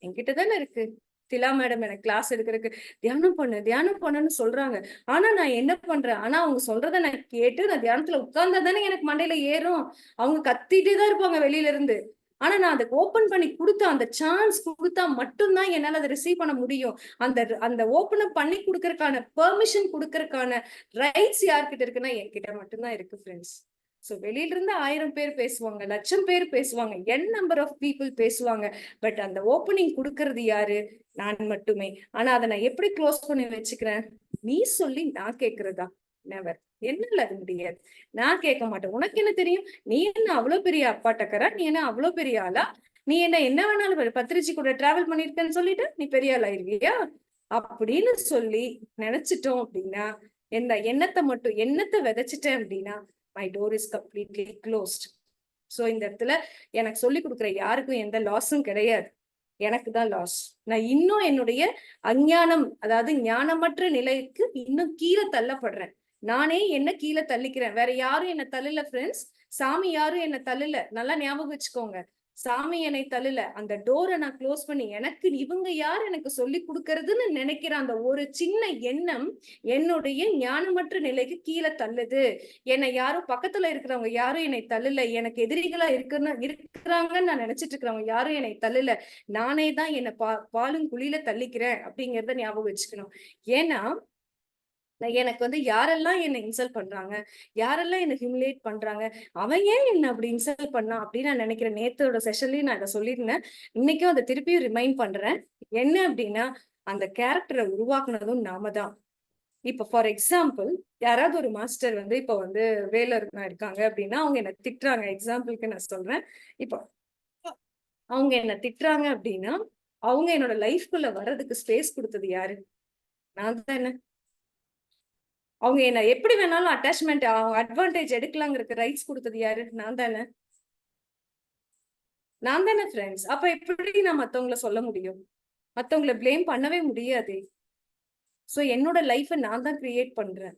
என்கிட்ட தானே இருக்கு. திலா மேடம் எனக்கு கிளாஸ் எடுக்கறதுக்கு தியானம் பண்ணுன்னு சொல்றாங்க. ஆனா நான் என்ன பண்றேன்? ஆனா அவங்க சொல்றத நான் கேட்டு நான் தியானத்துல உட்கார்ந்தா தானே எனக்கு மண்டையில ஏறும். அவங்க கத்திட்டே தான் இருப்பாங்க வெளியில இருந்து. ஆனா நான் அத ஓப்பன் பண்ணி குடுத்தா அந்த சான்ஸ் குடுத்தா மட்டும் தான் என்னால அத ரிசீவ் பண்ண முடியும். அந்த அந்த ஓப்பன் அப் பண்ணி குடுக்கறதுக்கான பெர்மிஷன் குடுக்கறதுக்கான ரைட்ஸ் யார்கிட்ட இருக்குன்னா என்கிட்ட மட்டும் தான் இருக்கு ஃப்ரெண்ட்ஸ். சோ வெளியில இருந்து 1000 பேர் பேசுவாங்க, லட்சம் பேர் பேசுவாங்க, என் நம்பர் ஆஃப் பீப்புள் பேசுவாங்க. பட் அந்த ஓப்பனிங் குடுக்கறது யாரு? நான் மட்டுமே. ஆனா அத நான் எப்படி க்ளோஸ் பண்ணி வச்சுக்கிறேன்? நீ சொல்லி நான் கேட்கிறதா? நெவர். என்னால அது முடியாது. நான் கேட்க மாட்டேன். உனக்கு என்ன தெரியும்? நீ என்ன அவ்ளோ பெரிய அப்பாட்டக்கரா? நீ என்ன அவ்ளோ பெரிய ஆளா? நீ என்ன வேணாலும் பத்ரிஜி கூட டிராவல் பண்ணிருக்கேன்னு சொல்லிட்டு நீ பெரிய ஆள் ஆயிருவியா? அப்படின்னு சொல்லி நினைச்சிட்டோம் அப்படின்னா, இந்த எண்ணத்த விதைச்சிட்டேன் அப்படின்னா my door is completely closed. So இந்த இடத்துல எனக்கு சொல்லிக் கொடுக்குற யாருக்கும் எந்த லாஸும் கிடையாது. எனக்கு தான் லாஸ். நான் இன்னும் என்னுடைய அஞ்ஞானம், அதாவது ஞானமற்ற நிலைக்கு இன்னும் கீழ தள்ளப்படுறேன். நானே என்ன கீழ தள்ளிக்கிறேன். வேற யாரும் என்ன தள்ளல ஃப்ரெண்ட்ஸ். சாமி யாரும் என்ன தள்ளல. நல்லா ஞாபகம் வச்சுக்கோங்க. சாமி என்னை தள்ளல. அந்த டோரை நான் க்ளோஸ் பண்ணி எனக்கு இவங்க யார் எனக்கு சொல்லிக் கொடுக்கறதுன்னு நினைக்கிற அந்த ஒரு சின்ன எண்ணம் என்னுடைய ஞானமற்ற நிலைக்கு கீழே தள்ளுது. என்னை யாரும் பக்கத்துல இருக்கிறவங்க யாரும் என்னை தள்ளல. எனக்கு எதிரிகளா இருக்கிறாங்கன்னு நான் நினைச்சிட்டு இருக்கிறவங்க யாரும் என்னை தள்ளல. நானே தான் என்னை பாலும் குழியில தள்ளிக்கிறேன் அப்படிங்கிறத ஞாபகம் வச்சுக்கணும். ஏன்னா எனக்கு வந்து யாரெல்லாம் என்ன இன்சல்ட் பண்றாங்க, யாரெல்லாம் என்ன ஹியூமிலியேட் பண்றாங்க, அவன் ஏன் என்ன அப்படி இன்சல்ட் பண்ணான் அப்படின்னு நான் நினைக்கிறேன். நேத்தோட செஷன்லயும் நான் இதை சொல்லியிருந்தேன். இன்னைக்கும் அதை திருப்பியும் ரிமைண்ட் பண்றேன். என்ன அப்படின்னா அந்த கேரக்டரை உருவாக்குனதும் நாம தான். இப்ப ஃபார் எக்ஸாம்பிள் யாராவது ஒரு மாஸ்டர் வந்து இப்ப வந்து வேலர்னா இருக்காங்க அப்படின்னா அவங்க என்ன திட்டுறாங்க. எக்ஸாம்பிளுக்கு நான் சொல்றேன். இப்போ அவங்க என்ன திட்டுறாங்க அப்படின்னா அவங்க என்னோட லைஃப்குள்ள வர்றதுக்கு ஸ்பேஸ் கொடுத்தது யாரு? நான் தானே. அவங்க என்ன எப்படி வேணாலும் அட்டாச்மெண்ட் அட்வான்டேஜ் எடுக்கலாங்கிறதுக்கு ரைட்ஸ் கொடுத்தது யாரு? நான் தானே. நான் தானே ஃப்ரெண்ட்ஸ். அப்ப எப்படி நான் மத்தவங்கள சொல்ல முடியும்? மத்தவங்கள பிளேம் பண்ணவே முடியாது. சோ என்னோட லைஃப நான் தான் கிரியேட் பண்றேன்.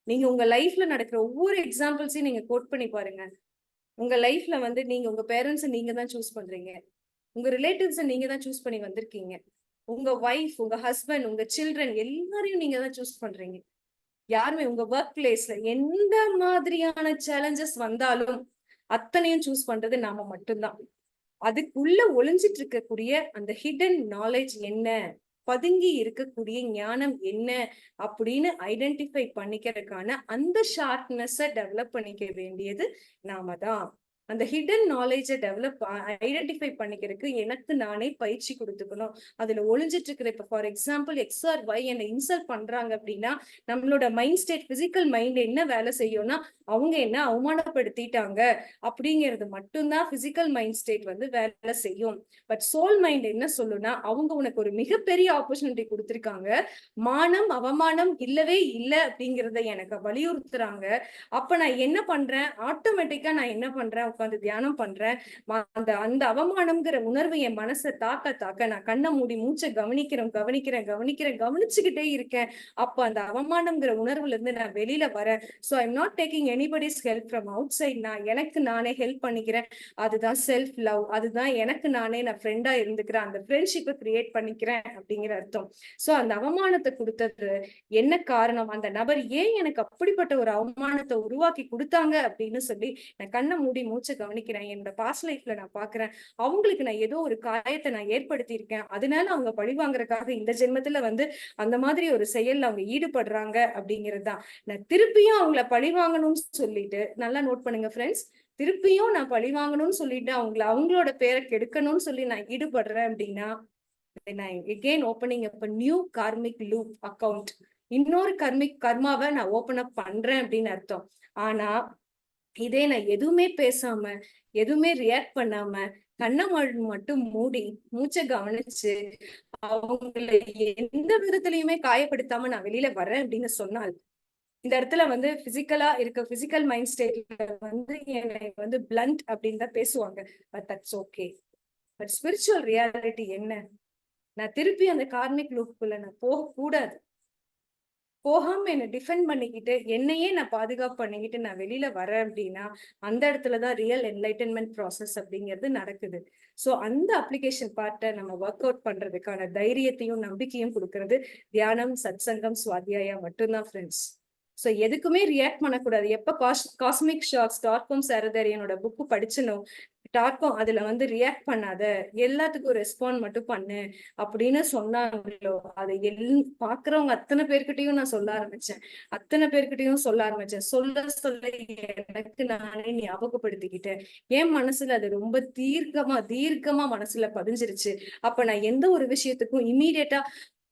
நீங்க உங்க லைஃப்ல நடக்கிற ஒவ்வொரு எக்ஸாம்பிள்ஸையும் நீங்க கோட் பண்ணி பாருங்க. உங்க லைஃப்ல வந்து நீங்க உங்க பேரண்ட்ஸ் நீங்க தான் சூஸ் பண்றீங்க. உங்க ரிலேட்டிவ்ஸ் நீங்க தான் சூஸ் பண்ணி வந்திருக்கீங்க. உங்க வைஃப், உங்க ஹஸ்பண்ட், உங்க சில்ட்ரன் எல்லாரையும் நீங்க தான் சூஸ் பண்றீங்க. யாருமே உங்க ஒர்க் பிளேஸ்ல எந்த மாதிரியான சேலஞ்சஸ் வந்தாலும் அத்தனையும் சூஸ் பண்றது நாம மட்டும்தான். அதுக்குள்ள ஒளிஞ்சிட்டு இருக்கக்கூடிய அந்த ஹிடன் நாலேஜ் என்ன, பதுங்கி இருக்கக்கூடிய ஞானம் என்ன அப்படின்னு ஐடென்டிஃபை பண்ணிக்கிறதுக்கான அந்த ஷார்ப்னஸ டெவலப் பண்ணிக்க வேண்டியது நாம தான். அந்த ஹிடன் நாலேஜை டெவலப் ஐடென்டிஃபை பண்ணிக்கிறதுக்கு எனக்கு நானே பயிற்சி கொடுத்துக்கணும். அதுல ஒளிஞ்சிட்டு இருக்கிற இப்ப for example X or Y என்னை இன்சல்ட் பண்றாங்க அப்படின்னா நம்மளோட மைண்ட் ஸ்டேட் பிசிக்கல் மைண்ட் என்ன வேலை செய்யும்னா அவங்க என்ன அவமானப்படுத்திட்டாங்க அப்படிங்கிறது மட்டும்தான் பிசிக்கல் மைண்ட் ஸ்டேட் வந்து வேலை செய்யும். பட் சோல் மைண்ட் என்ன சொல்லுனா அவங்க உனக்கு ஒரு மிகப்பெரிய ஆப்பர்ச்சுனிட்டி கொடுத்திருக்காங்க, மானம் அவமானம் இல்லவே இல்லை அப்படிங்கிறத எனக்கு வலியுறுத்துறாங்க. அப்ப நான் என்ன பண்றேன், ஆட்டோமேட்டிக்கா நான் என்ன பண்றேன், உட்காந்து தியானம் பண்றேன். அந்த அந்த அவமானம்ங்கிற உணர்வு என் மனசை தாக்க தாக்க நான் கண்ணை மூடி மூச்சை கவனிச்சுக்கிட்டே இருக்கேன். அப்ப அந்த அவமானம்ங்கிற உணர்வுல இருந்து நான் வெளியில வரேன். So I am not taking anybody's help from outside. நான் எனக்கு நானே ஹெல்ப் பண்ணிக்கிறேன். அதுதான் செல்ஃப் லவ். அதுதான் எனக்கு நானே நான் ஃப்ரெண்டா இருந்துக்கிறேன், அந்த ஃப்ரெண்ட்ஷிப்பை கிரியேட் பண்ணிக்கிறேன் அப்படிங்கிற அர்த்தம். சோ அந்த அவமானத்தை கொடுத்தது என்ன காரணம், அந்த நபர் ஏன் எனக்கு அப்படிப்பட்ட ஒரு அவமானத்தை உருவாக்கி கொடுத்தாங்க அப்படின்னு சொல்லி நான் கண்ணை மூடி மூச்சை கவனிக்கிறேன். என்னோட பாஸ்ட் லைஃப்ல நான் பாக்குறேன் அவங்களுக்கு நான் ஏதோ ஒரு காயத்தை நான் ஏற்படுத்தி இருக்கேன், அதனால அவங்க பழி வாங்குறதுக்காக இந்த ஜென்மத்துல வந்து அந்த மாதிரி ஒரு செயல்ல அவங்க ஈடுபடுறாங்க அப்படிங்கிறதுதான். நான் திருப்பியும் அவங்கள பழி வாங்கணும்னு சொல்லிட்டு, நல்லா நோட் பண்ணுங்க ஃப்ரெண்ட்ஸ், திருப்பியும் நான் பழி வாங்கணும்னு சொல்லிட்டு அவங்களோட பேரை கெடுக்கணும்னு சொல்லி நான் ஈடுபடுறேன் அப்படின்னா நான் again opening up a new karmic loop account. இன்னொரு கர்மாவை நான் ஓபன் அப் பண்றேன் அப்படின்னு அர்த்தம். ஆனா இதே நான் எதுவுமே பேசாம எதுவுமே ரியாக்ட் பண்ணாம கண்ணை மட்டும் மூடி மூச்சை கவனிச்சு அவங்களை எந்த விதத்திலயுமே காயப்படுத்தாம நான் வெளியில வரேன் அப்படின்னு சொன்னால், இந்த இடத்துல வந்து பிசிக்கலா இருக்க பிசிக்கல் மைண்ட் ஸ்டேட்ல வந்து என்னை வந்து பிளண்ட் அப்படின்னு தான் பேசுவாங்க. But that's okay. But spiritual reality என்ன, நான் திருப்பி அந்த கார்மிக் லூப்புக்குள்ள நான் போக கூடாது. போகாம என்னை டிஃபெண்ட் பண்ணிக்கிட்டு என்னையே நான் பாதுகாப்பு பண்ணிக்கிட்டு நான் வெளியில வரேன் அப்படின்னா அந்த இடத்துலதான் ரியல் என்லைட்டன்மெண்ட் ப்ராசஸ் அப்படிங்கிறது நடக்குது. சோ அந்த அப்ளிகேஷன் பார்ட்டை நம்ம ஒர்க் அவுட் பண்றதுக்கான தைரியத்தையும் நம்பிக்கையும் கொடுக்கறது தியானம், சத்சங்கம், சுவாத்தியாயா மட்டும்தான் ஃப்ரெண்ட்ஸ். சோ எதுக்குமே ரியாக்ட் பண்ணக்கூடாது. எப்ப காஸ்மிக் ஷாக்ஸ் டார்க்கும் சாரதரியனோட புக்கு படிச்சனும், டார்க்கும் அதுல வந்து ரியாக்ட் பண்ணாத, எல்லாத்துக்கும் ரெஸ்பாண்ட் மட்டும் பண்ணு அப்படின்னு சொன்னாங்களோ அதை பாக்குறவங்க அத்தனை பேர்கிட்டயும் நான் சொல்ல ஆரம்பிச்சேன். சொல்ல சொல்ல எனக்கு நானே ஞாபகப்படுத்திக்கிட்டேன். என் மனசுல அது ரொம்ப தீர்க்கமா மனசுல பதிஞ்சிருச்சு. அப்ப நான் எந்த ஒரு விஷயத்துக்கும் இம்மீடியட்டா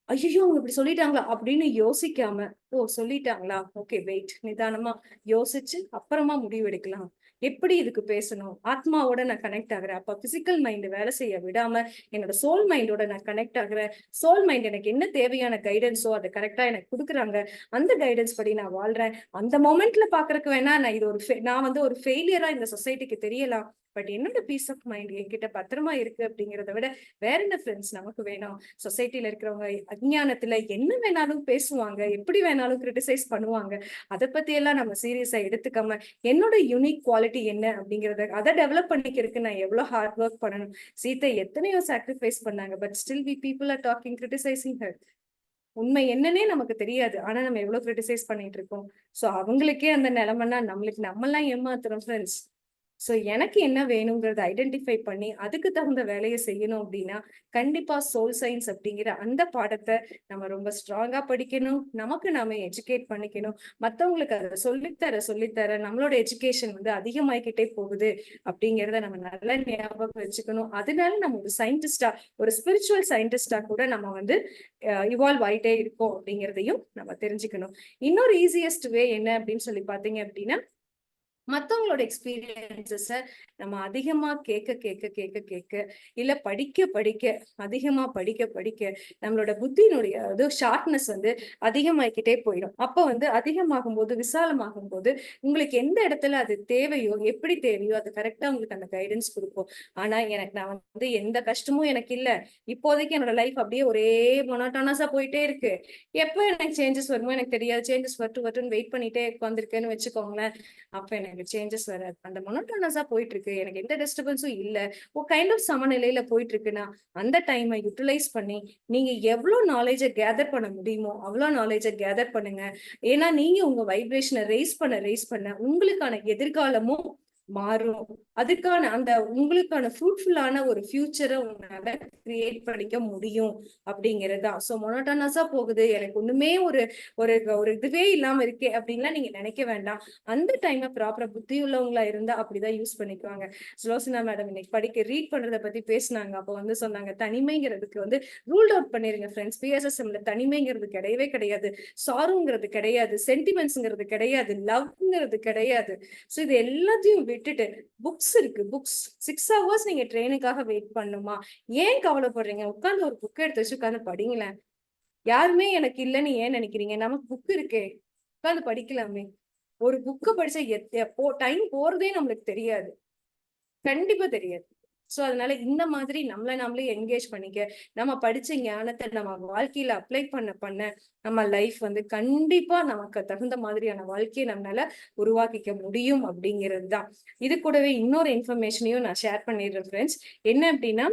ஐயோ அவங்க இப்படி சொல்லிட்டாங்களா அப்படின்னு யோசிக்காம, ஓ சொல்லிட்டாங்களா, ஓகே வெயிட், நிதானமா யோசிச்சு அப்புறமா முடிவு எடுக்கலாம். எப்படி இதுக்கு பேசணும், ஆத்மாவோட நான் கனெக்ட் ஆகுறேன். அப்ப பிசிக்கல் மைண்ட் வேலை செய்ய விடாம என்னோட சோல் மைண்டோட நான் கனெக்ட் ஆகுறேன். சோல் மைண்ட் எனக்கு என்ன தேவையான கைடன்ஸோ அதை கரெக்டா எனக்கு கொடுக்குறாங்க. அந்த கைடன்ஸ் படி நான் வாழ்றேன். அந்த மொமெண்ட்ல பாக்குறதுக்கு வேணா நான் இது நான் வந்து ஒரு ஃபெயிலியரா இந்த சொசைட்டிக்கு தெரியலாம். பட் என்னோட பீஸ் ஆஃப் மைண்ட் என்கிட்ட பத்திரமா இருக்கு அப்படிங்கிறத விட வேற என்ன ஃப்ரெண்ட்ஸ் நமக்கு வேணும். சொசைட்டில இருக்கிறவங்க அஜ்ஞானத்துல என்ன வேணாலும் பேசுவாங்க, எப்படி வேணாலும் கிரிட்டிசைஸ் பண்ணுவாங்க. அதை பத்தி எல்லாம் நம்ம சீரியஸா எடுத்துக்காம என்னோட யூனிக் குவாலிட்டி என்ன அப்படிங்கறத அதை டெவலப் பண்ணிக்கிறதுக்கு நான் எவ்வளவு ஹார்ட் ஒர்க் பண்ணணும். சீத்தை எத்தனையோ சாக்ரிஃபைஸ் பண்ணாங்க, but still we people are talking criticizing her. உண்மை என்னன்னே நமக்கு தெரியாது, ஆனா நம்ம எவ்வளவு கிரிட்டிசைஸ் பண்ணிட்டு இருக்கோம். சோ அவங்களுக்கே அந்த நிலைமைன்னா நம்மெல்லாம் ஏமாத்துறோம் ஃப்ரெண்ட்ஸ். சோ எனக்கு என்ன வேணுங்கிறத ஐடென்டிஃபை பண்ணி அதுக்கு தகுந்த வேலையை செய்யணும் அப்படின்னா கண்டிப்பா சோல் சயின்ஸ் அப்படிங்கிற அந்த பாடத்தை நம்ம ரொம்ப ஸ்ட்ராங்கா படிக்கணும். நமக்கு நாம எஜுகேட் பண்ணிக்கணும். மத்தவங்களுக்கு அதை சொல்லித்தர நம்மளோட எஜுகேஷன் வந்து அதிகமாயிக்கிட்டே போகுது அப்படிங்கிறத நம்ம நல்லா ஞாபகம் வச்சுக்கணும். அதனால நம்ம ஒரு சயின்டிஸ்டா, ஒரு ஸ்பிரிச்சுவல் சயின்டிஸ்டா கூட நம்ம வந்து இவால்வ் ஆயிட்டே இருக்கோம் அப்படிங்கிறதையும் நம்ம தெரிஞ்சுக்கணும். இன்னொரு ஈஸியஸ்ட் வே என்ன அப்படின்னு சொல்லி பாத்தீங்க அப்படின்னா, மத்தவங்களோட எக்ஸ்பீரியன்ஸஸ நம்ம அதிகமா கேட்க இல்ல அதிகமா படிக்க நம்மளோட புத்தியினுடைய ஷார்ப்னஸ் வந்து அதிகமாயிக்கிட்டே போயிடும். அப்ப வந்து அதிகமாகும் போது, விசாலமாகும் போது உங்களுக்கு எந்த இடத்துல அது தேவையோ, எப்படி தேவையோ அது கரெக்டா உங்களுக்கு அந்த கைடன்ஸ் கொடுக்கும். ஆனா நான் வந்து எந்த கஷ்டமும் எனக்கு இல்ல, இப்போதைக்கு என்னோட லைஃப் அப்படியே ஒரே மொனோட்டோனஸா போயிட்டே இருக்கு, எப்ப எனக்கு சேஞ்சஸ் வருமோ எனக்கு தெரியாது, சேஞ்சஸ் வரட்டும்னு வெயிட் பண்ணிட்டே உட்காந்துருக்கேன்னு வச்சுக்கோங்களேன். அப்ப எனக்கு சேஞ்சஸ் வராது. அந்த மொனோட்டோனஸா போயிட்டு இருக்கு, எனக்கு எந்த டிஸ்டர்பன்ஸும் இல்ல, ஒரு கைண்ட் ஆஃப் சமநிலையில போயிட்டு இருக்குன்னா அந்த டைமை யூட்டிலைஸ் பண்ணி நீங்க எவ்வளவு நாலேஜை கேதர் பண்ண முடியுமோ அவ்வளவு நாலேஜை கேதர் பண்ணுங்க. ஏன்னா நீங்க உங்க வைப்ரேஷனை ரேஸ் பண்ண உங்களுக்கான எதிர்காலமும் மாறும். அதுக்கான அந்த உங்களுக்கான ஃப்ரூட்ஃபுல்லான ஒரு ஃபியூச்சர உங்களால கிரியேட் பண்ணிக்க முடியும் அப்படிங்கிறது தான். ஸோ மோனோட்டோனஸா போகுது. எனக்கு ஒண்ணுமே ஒரு ஒரு ஒரு இதுவே இல்லாம இருக்கே அப்படின்லாம் நீங்க நினைக்க வேண்டாம். அந்த டைம ப்ராப்பரா புத்தி உள்ளவங்களா இருந்தா அப்படிதான் யூஸ் பண்ணிக்குவாங்க. சுலோசனா மேடம் இன்னைக்கு ரீட் பண்றத பத்தி பேசுனாங்க. அப்ப வந்து சொன்னாங்க, தனிமைங்கிறதுக்கு வந்து ரூல்ட் அவுட் பண்ணிருங்க ஃப்ரெண்ட்ஸ். பிஎஸ்எஸ்எம்ல தனிமைங்கிறது கிடையவே கிடையாது. சாரோங்கிறது கிடையாது. சென்டிமெண்ட்ஸ்ங்கிறது கிடையாது. லவ்ங்கிறது கிடையாது. சோ இது எல்லாத்தையும் விட்டுட்டு புக்ஸ் இருக்கு. புக்ஸ் 6 ஹவர்ஸ் நீங்க ட்ரெயினுக்காக வெயிட் பண்ணுமா? ஏன் கவலைப்படுறீங்க? உட்கார்ந்து ஒரு புக் எடுத்து வச்சு உட்கார்ந்து படிங்களேன். யாருமே எனக்கு இல்லன்னு ஏன் நினைக்கிறீங்க? நமக்கு புக் இருக்கே. உட்கார்ந்து படிக்கலாமே. ஒரு புக்க படிச்சா எப்போ டைம் போறதே நம்மளுக்கு தெரியாது. கண்டிப்பா தெரியாது. சோ அதனால இந்த மாதிரி நம்மள நாமளே என்கேஜ் பண்ணிக்க, நம்ம படிச்ச ஞானத்த நம்ம வாழ்க்கையில அப்ளை பண்ண நம்ம லைஃப் வந்து கண்டிப்பா நமக்கு தகுந்த மாதிரியான வாழ்க்கைய நம்மளால உருவாக்கிக்க முடியும் அப்படிங்கிறது தான். இது கூடவே இன்னொரு இன்ஃபர்மேஷனையும் நான் ஷேர் பண்ணிடுறேன் ஃப்ரெண்ட்ஸ். என்ன அப்படின்னா,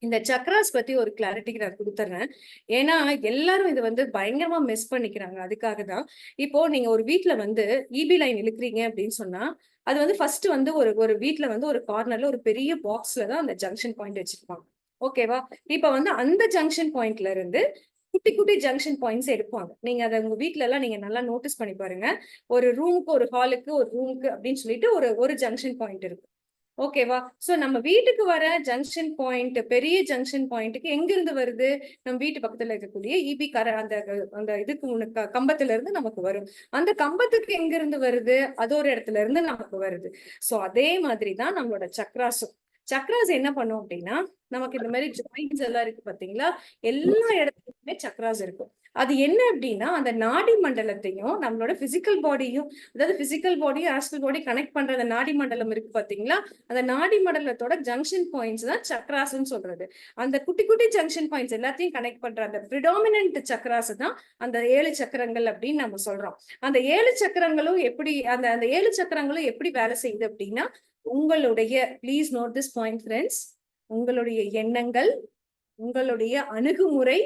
இந்த சக்ராஸ் பத்தி ஒரு கிளாரிட்டிக்கு நான் குடுத்துர்றேன். ஏன்னா, எல்லாரும் இத வந்து பயங்கரமா மிஸ் பண்ணிக்கிறாங்க. அதுக்காக தான். இப்போ நீங்க ஒரு வீட்ல வந்து ஈபி லைன் இழுக்குறீங்க அப்படின்னு சொன்னா, அது வந்து ஃபர்ஸ்ட் வந்து ஒரு ஒரு வீட்ல வந்து ஒரு கார்னர்ல ஒரு பெரிய பாக்ஸ்ல தான் அந்த ஜங்ஷன் பாயிண்ட் வச்சிருப்பாங்க. ஓகேவா? இப்ப வந்து அந்த ஜங்ஷன் பாயிண்ட்ல இருந்து குட்டி, குட்டி ஜங்ஷன் பாயிண்ட்ஸ் எடுப்பாங்க. நீங்க அத உங்க வீட்லலாம் நீங்க நல்லா நோட்டீஸ் பண்ணி பாருங்க. ஒரு ரூமுக்கு, ஒரு ஹாலுக்கு, ஒரு ரூமுக்கு அப்படின்னு சொல்லிட்டு ஒரு ஒரு ஜங்ஷன் பாயிண்ட் இருக்கும். ஓகேவா? சோ நம்ம வீட்டுக்கு வர ஜங்ஷன் பாயிண்ட் பெரிய ஜங்ஷன் பாயிண்ட்க்கு எங்கிருந்து வருது? நம்ம வீட்டு பக்கத்துல இருக்கக்கூடிய ஈபி அந்த அந்த இதுக்கு கம்பத்துல இருந்து நமக்கு வரும். அந்த கம்பத்துக்கு எங்கிருந்து வருது? அது ஒரு இடத்துல இருந்து நமக்கு வருது. சோ அதே மாதிரி தான் நம்மளோட சக்ராஸும். சக்ராஸ் என்ன பண்ணும் அப்டின்னா, நமக்கு இந்த மாரி ஜாயிண்ட்ஸ் எல்லாம் இருக்கு பார்த்தீங்களா? எல்லா இடத்துலயுமே சக்ராஸ் இருக்கும். அது என்ன அப்டின்னா, அந்த நாடி மண்டலத்தையும், நம்மளோட பிசிக்கல் பாடியும் அதாவது பிசிக்கல் பாடி, ஆஸ்ட்ரல் பாடி கனெக்ட் பண்ற அந்த நாடி மண்டலம் இருக்கு பார்த்தீங்களா? அந்த நாடி மண்டலத்தோட ஜங்ஷன் பாயிண்ட்ஸ் தான் சக்ராஸ்ன்னு சொல்றது. அந்த குட்டி, குட்டி ஜங்ஷன் பாயிண்ட்ஸ் எல்லாத்தையும் கனெக்ட் பண்ற அந்த பிரிடாமினன்ட் சக்ராஸ் தான் அந்த 7 சக்கரங்கள் அப்படின்னு நம்ம சொல்றோம். அந்த 7 சக்கரங்களும் எப்படி அந்த அந்த 7 சக்கரங்களும் எப்படி வேலை செய்யுது அப்படின்னா, உங்களுடைய please note this point friends. உங்களுடைய எண்ணங்கள், உங்களுடைய அணுகுமுறை,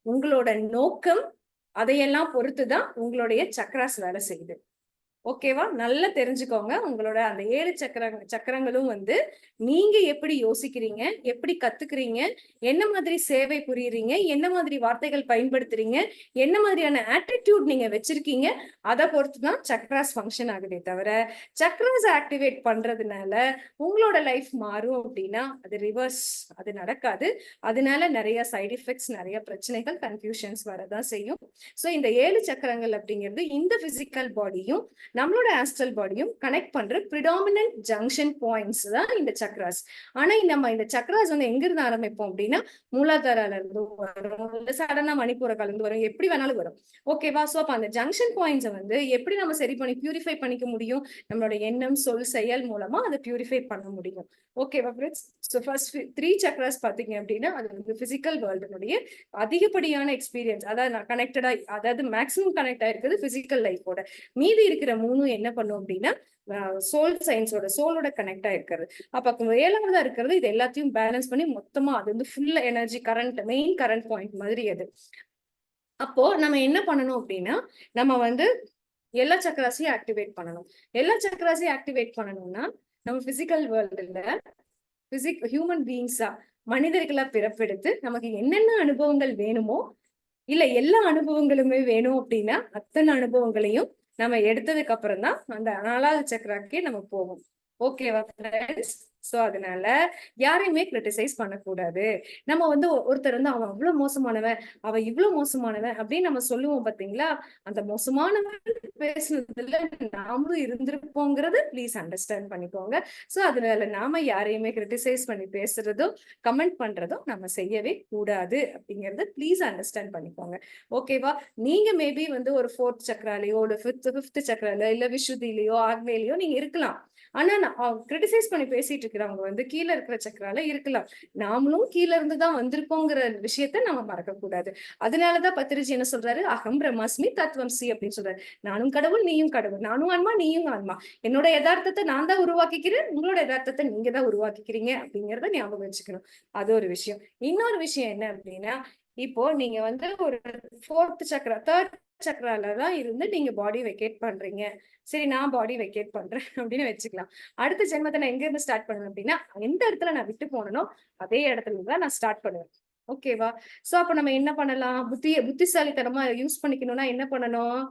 உங்களோட நோக்கம், அதையெல்லாம் பொறுத்து தான் உங்களுடைய சக்ராஸ் வேலை செய்யுது. ஓகேவா? நல்லா தெரிஞ்சுக்கோங்க. உங்களோட அந்த 7 சக்கரங்களும் வந்து, நீங்க எப்படி யோசிக்கிறீங்க? எப்படி கத்துக்கிறீங்க? என்ன மாதிரி சேவை புரியுறீங்க? என்ன மாதிரி வார்த்தைகள் பயன்படுத்துறீங்க? என்ன மாதிரியான ஆட்டிட்யூட் நீங்க வச்சிருக்கீங்க? அத பொறுத்து தான் சக்ராஸ் ஃபங்ஷன் ஆகுதே தவிர, சக்ராஸ் ஆக்டிவேட் பண்றதுனால உங்களோட லைஃப் மாறும் அப்டின்னா, அது ரிவர்ஸ். அது நடக்காது. அதனால நெறைய சைட் எஃபெக்ட்ஸ், நெறைய பிரச்சனைகள், கன்ஃப்யூஷன்ஸ் வரதான் செய்யும். சோ இந்த 7 சக்கரங்கள் அப்படிங்கிறது இந்த பிசிக்கல் பாடியும் நம்மளோட ஆஸ்ட்ரல் பாடியும் கனெக்ட் பண்ற பிரிடாமினன்ட் ஜங்ஷன் பாயிண்ட்ஸ் தான் இந்த சக்ராஸ். ஆனா நம்ம இந்த சக்ராஸ் வந்து எங்க இருந்து ஆரம்பிப்போம் அப்படின்னா, மூலாதாரால இருந்து வரும், இல்ல சடனா மணிப்பூரக்கால இருந்து வரும், எப்படி வேணாலும் வரும். ஓகேவா? சோ அப்ப அந்த ஜங்ஷன் பாயிண்ட்ஸ வந்து எப்படி நம்ம சரி பண்ணி பியூரிஃபை பண்ணிக்க முடியும்? நம்மளோட எண்ணம், சொல், செயல் மூலமா அதை பியூரிஃபை பண்ண முடியும். ஓகேவா ஃப்ரெண்ட்ஸ்? சோ ஃபர்ஸ்ட் 3 சக்ராஸ் பாத்தீங்க அப்படின்னா, அது வந்து பிசிக்கல் வேர்ல்டுனுடைய அதிகப்படியான எக்ஸ்பீரியன்ஸ். அதாவது நான் கனெக்டடா அதாவது மேக்ஸிமம் கனெக்ட் ஆயிருக்குது பிசிக்கல் லைஃபோட. மீதி இருக்கிற 3ம் என்ன பண்ணும் அப்படின்னா, சோல் சயின்ஸோட சோலோட கனெக்ட் ஆயிருக்கிறது. அப்ப 7வதா இருக்கிறது இது எல்லாத்தையும் பேலன்ஸ் பண்ணி மொத்தமா அது வந்து full energy current main current point மாதிரி அது. அப்போ நம்ம என்ன பண்ணணும் அப்படின்னா, நம்ம வந்து எல்லா சக்கராஸையும் ஆக்டிவேட் பண்ணணும். எல்லா சக்கராஸையும் ஆக்டிவேட் பண்ணணும்னா, நம்ம பிசிக்கல் வேர்ல்டுல ஹியூமன் பீயிங்ஸா மனிதர்களா பிறப்பெடுத்து நமக்கு என்னென்ன அனுபவங்கள் வேணுமோ, இல்ல எல்லா அனுபவங்களுமே வேணும் அப்படின்னா, அத்தன அனுபவங்களையும் நம்ம எடுத்ததுக்கு அப்புறம் தான் அந்த 4வது சக்ராக்கே நம்ம போவோம். ஓகேவா ஃப்ரெண்ட்ஸ்? சோ அதனால யாரையுமே கிரிட்டிசைஸ் பண்ணக்கூடாது. நம்ம வந்து ஒருத்தர் வந்து அவன் அவ்ளோ மோசமானவன், அவ இவ்ளோ மோசமானவன் அப்படின்னு நம்ம சொல்லுவோம் பாத்தீங்களா? அந்த மோசமானவன் பேசுனதுல நாமளும் இருந்திருப்போங்கிறத ப்ளீஸ் அண்டர்ஸ்டாண்ட் பண்ணிக்கோங்க. சோ அதனால நாம யாரையுமே கிரிட்டிசைஸ் பண்ணி பேசுறதோ, கமெண்ட் பண்றதோ நம்ம செய்யவே கூடாது அப்படிங்கறத ப்ளீஸ் அண்டர்ஸ்டாண்ட் பண்ணிக்கோங்க. ஓகேவா? நீங்க மேபி வந்து ஒரு 4த் சக்ராலயோ, ஒரு 5த் சக்ரால இல்ல விசுதியிலயோ, ஆக்னேயலயோ நீங்க இருக்கலாம். ஆனா நான் கிரிட்டிசைஸ் பண்ணி பேசிட்டு இருக்கிறவங்க வந்து கீழ இருக்கிற சக்ரால இருக்கலாம். நாமளும் கீழ இருந்து தான் வந்திருக்கோங்கிற விஷயத்த நம்ம மறக்கக் கூடாது. அதனாலதான் பத்திரிஜி என்ன சொல்றாரு? அகம் பிரம்மாஸ்மி தத்துவம்சி அப்படின்னு சொல்றாரு. நானும் கடவுள், நீயும் கடவுள். நானும் ஆன்மா, நீயும் ஆன்மா. என்னோட யதார்த்தத்தை நான் தான் உருவாக்கிக்கிறேன். உங்களோட யதார்த்தத்தை நீங்க தான் உருவாக்கிக்கிறீங்க அப்படிங்கறத ஞாபகம் வச்சுக்கணும். அது ஒரு விஷயம். இன்னொரு விஷயம் என்ன அப்படின்னா, இப்போ நீங்க வந்து ஒரு 4த் சக்ரா, 3 சக்கரால தான் இருந்து நீங்க பாடி வெக்கேட் பண்றீங்க. சரி நான் பாடி வெக்கேட் பண்றேன் அப்படின்னு வச்சுக்கலாம். அடுத்த ஜென்மத்த நான் எங்க இருந்து ஸ்டார்ட் பண்ணுவேன் அப்படின்னா, எந்த இடத்துல நான் விட்டு போனேனோ, அதே இடத்துல இருந்து தான் நான் ஸ்டார்ட் பண்ணுவேன். ஓகேவா? சோ அப்ப நம்ம என்ன பண்ணலாம்? புத்திசாலித்தனமா யூஸ் பண்ணிக்கணும்னா என்ன பண்ணணும்?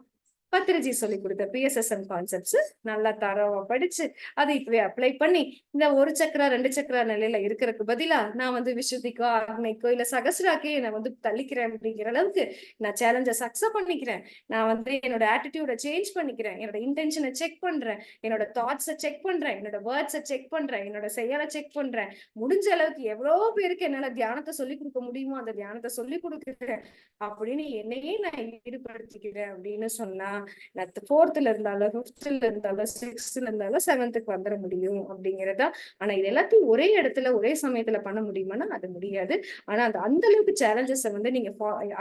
பத்திரிஜி சொல்லிக் குடுத்த பிஎஸ்எஸ்எம் கான்செப்ட்ஸ் நல்லா தரோவா படிச்சு, அதை இப்பவே அப்ளை பண்ணி, இந்த 1 சக்ரா, 2 சக்ரா நிலையில இருக்கறதுக்கு பதிலா, நான் வந்து விசுத்திக்கோ, ஆக்னைக்கோ, இல்ல சகஸ்ராக்கே நான் வந்து தள்ளிக்கிறேன் அப்படிங்கிற அளவுக்கு நான் சேலஞ்சஸ் அக்செப்ட் பண்ணிக்கிறேன். நான் வந்து என்னோட ஆட்டிட்யூட சேஞ்ச் பண்ணிக்கிறேன். என்னோட இன்டென்ஷன செக் பண்றேன். என்னோட தாட்ஸ செக் பண்றேன். என்னோட வேர்ட்ஸ செக் பண்றேன். என்னோட செயல செக் பண்றேன். முடிஞ்ச அளவுக்கு எவ்வளோ பேருக்கு என்னால தியானத்த சொல்லிக் குடுக்க முடியுமோ, அந்த தியானத்த சொல்லிக் குடுக்குறேன். அப்படின்னு என்னையே நான் ஈடுபடுத்திக்கிறேன் அப்படின்னு சொன்னா, நான் 4th இருந்தாலும், 5th இருந்தாலும், 6th இருந்தாலும் 7th வந்துட முடியும் அப்படிங்கிறதா. ஆனா இது எல்லாத்தையும் ஒரே இடத்துல, ஒரே சமயத்துல பண்ண முடியுமான்னா, அது முடியாது. ஆனா அந்த அளவுக்கு சேலஞ்சஸ வந்து நீங்க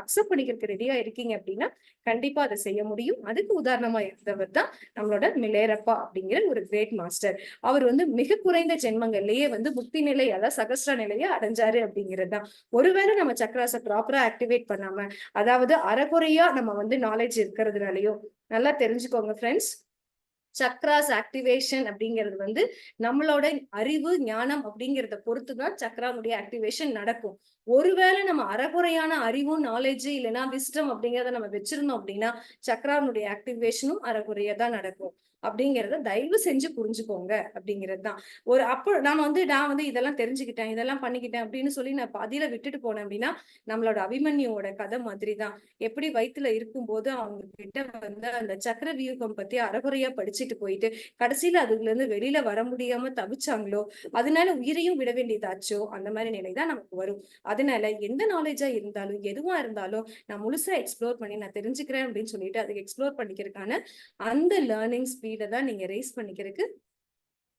அக்செப்ட் பண்ணிக்கிறதுக்கு ரெடியா இருக்கீங்க அப்படின்னா, கண்டிப்பா அத செய்ய முடியும். அதுக்கு உதாரணமா இருந்தவர் தான் நம்மளோட மிலேரப்பா அப்படிங்கிற ஒரு கிரேட் மாஸ்டர். அவர் வந்து மிக குறைந்த ஜென்மங்கள்லயே வந்து முக்தி நிலை, அதாவது சகஸ்ர நிலைய அடைஞ்சாரு அப்படிங்கிறது தான். ஒருவேளை நம்ம சக்ராஸ ப்ராப்பரா ஆக்டிவேட் பண்ணாம, அதாவது அரைகுறையா நம்ம வந்து நாலேட்ஜ் இருக்கிறதுனாலயோ, நல்லா தெரிஞ்சுக்கோங்க ஃப்ரெண்ட்ஸ். சக்ராஸ் ஆக்டிவேஷன் அப்படிங்கிறது வந்து நம்மளோட அறிவு, ஞானம் அப்படிங்கிறத பொறுத்து தான் சக்ராவுடைய ஆக்டிவேஷன் நடக்கும். ஒருவேளை நம்ம அரைகுறையான அறிவும், நாலேட்ஜ் இல்லைன்னா விஸ்டம் அப்படிங்கிறத நம்ம வச்சிருந்தோம் அப்படின்னா, சக்ரானுடைய ஆக்டிவேஷனும் அரைகுறையா தான் நடக்கும். அப்படிங்கிறத தயவு செஞ்சு புரிஞ்சுக்கோங்க அப்படிங்கிறது தான். அப்போ நான் வந்து இதெல்லாம் தெரிஞ்சுக்கிட்டேன், இதெல்லாம் பண்ணிக்கிட்டேன் அப்படின்னு சொல்லி நான் பாதியில விட்டுட்டு போனேன் அப்படின்னா, நம்மளோட அபிமன்யுவோட கதை மாதிரி தான். எப்படி வயித்துல இருக்கும்போது அவங்க கிட்ட வந்து அந்த சக்கர வியூகம் பத்தி அரைகுறையா படிச்சுட்டு போயிட்டு, கடைசியில அதுல இருந்து வெளியில வர முடியாம தவிச்சாங்களோ, அதனால உயிரையும் விட வேண்டியதாச்சோ, அந்த மாரி நிலை தான் நமக்கு வரும். அதனால எந்த நாலேட்ஜா இருந்தாலும், எதுவா இருந்தாலும் நான் முழுசா எக்ஸ்ப்ளோர் பண்ணி நான் தெரிஞ்சுக்கிறேன் அப்படின்னு சொல்லிட்டு, அதுக்கு எக்ஸ்ப்ளோர் பண்ணிக்கிறதுக்கான அந்த லேர்னிங் ஸ்பீட தான் நீங்க ரெய்ஸ் பண்ணிக்கிறதுக்கு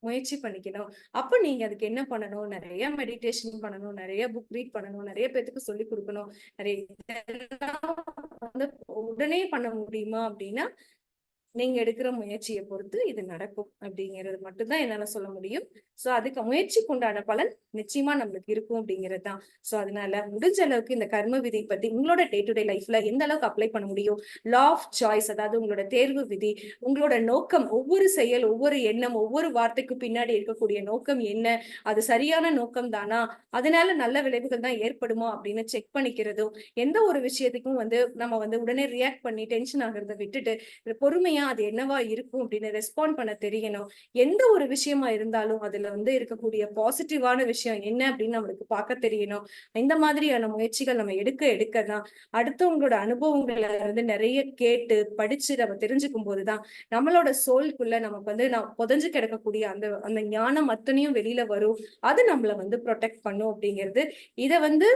முயற்சி பண்ணிக்கணும். அப்ப நீங்க அதுக்கு என்ன பண்ணணும்? நெறைய மெடிடேஷன் பண்ணணும். நெறைய புக் ரீட் பண்ணணும். நெறைய பேத்துக்கு சொல்லிக் குடுக்கணும். நெறைய இதெல்லாம் வந்து உடனே பண்ண முடியுமா? அப்டின்னா, நீங்க எடுக்கிற முயற்சிய பொறுத்து இது நடக்கும் அப்படிங்கிறது மட்டும் தான் என்னால சொல்ல முடியும். சோ அதுக்கு முயற்சிக்கு உண்டான பலன் நிச்சயமா நம்மளுக்கு இருக்கும் அப்படிங்கிறது தான். சோ அதனால முடிஞ்ச அளவுக்கு இந்த கர்ம விதி பத்தி உங்களோட டே டு டே லைஃப்ல எந்த அளவுக்கு அப்ளை பண்ண முடியும்? லா ஆஃப் சாய்ஸ், அதாவது உங்களோட தேர்வு விதி, உங்களோட நோக்கம், ஒவ்வொரு செயல், ஒவ்வொரு எண்ணம், ஒவ்வொரு வார்த்தைக்கு பின்னாடி இருக்கக்கூடிய நோக்கம் என்ன? அது சரியான நோக்கம் தானா? அதனால நல்ல விளைவுகள் தான் ஏற்படுமா? அப்படின்னு செக் பண்ணிக்கிறதும், எந்த ஒரு விஷயத்துக்கும் வந்து நம்ம வந்து உடனே ரியாக்ட் பண்ணி டென்ஷன் ஆகுறத விட்டுட்டு, பொறுமையா அது என்னவா இருக்கும் அப்படின்னு ரெஸ்பாண்ட் பண்ண தெரியணும். எந்த ஒரு விஷயமா இருந்தாலும் அதுல வந்து இருக்கக்கூடிய பாசிட்டிவான விஷயம் என்ன அப்படின்னு நம்மளுக்கு பார்க்க தெரியணும். இந்த மாதிரியான முயற்சிகள் நம்ம எடுக்க எடுக்க தான் அடுத்தவங்களோட அனுபவங்களை வந்து நிறைய கேட்டு படிச்சு நம்ம தெரிஞ்சுக்கும் போதுதான் நம்மளோட சோல்குள்ள நமக்கு வந்து புதைஞ்சு கிடக்கக்கூடிய அந்த அந்த ஞானம் அத்தனையும் வெளியில வரும். அது நம்மள வந்து ப்ரொடெக்ட் பண்ணும் அப்படிங்கிறது. இத வந்து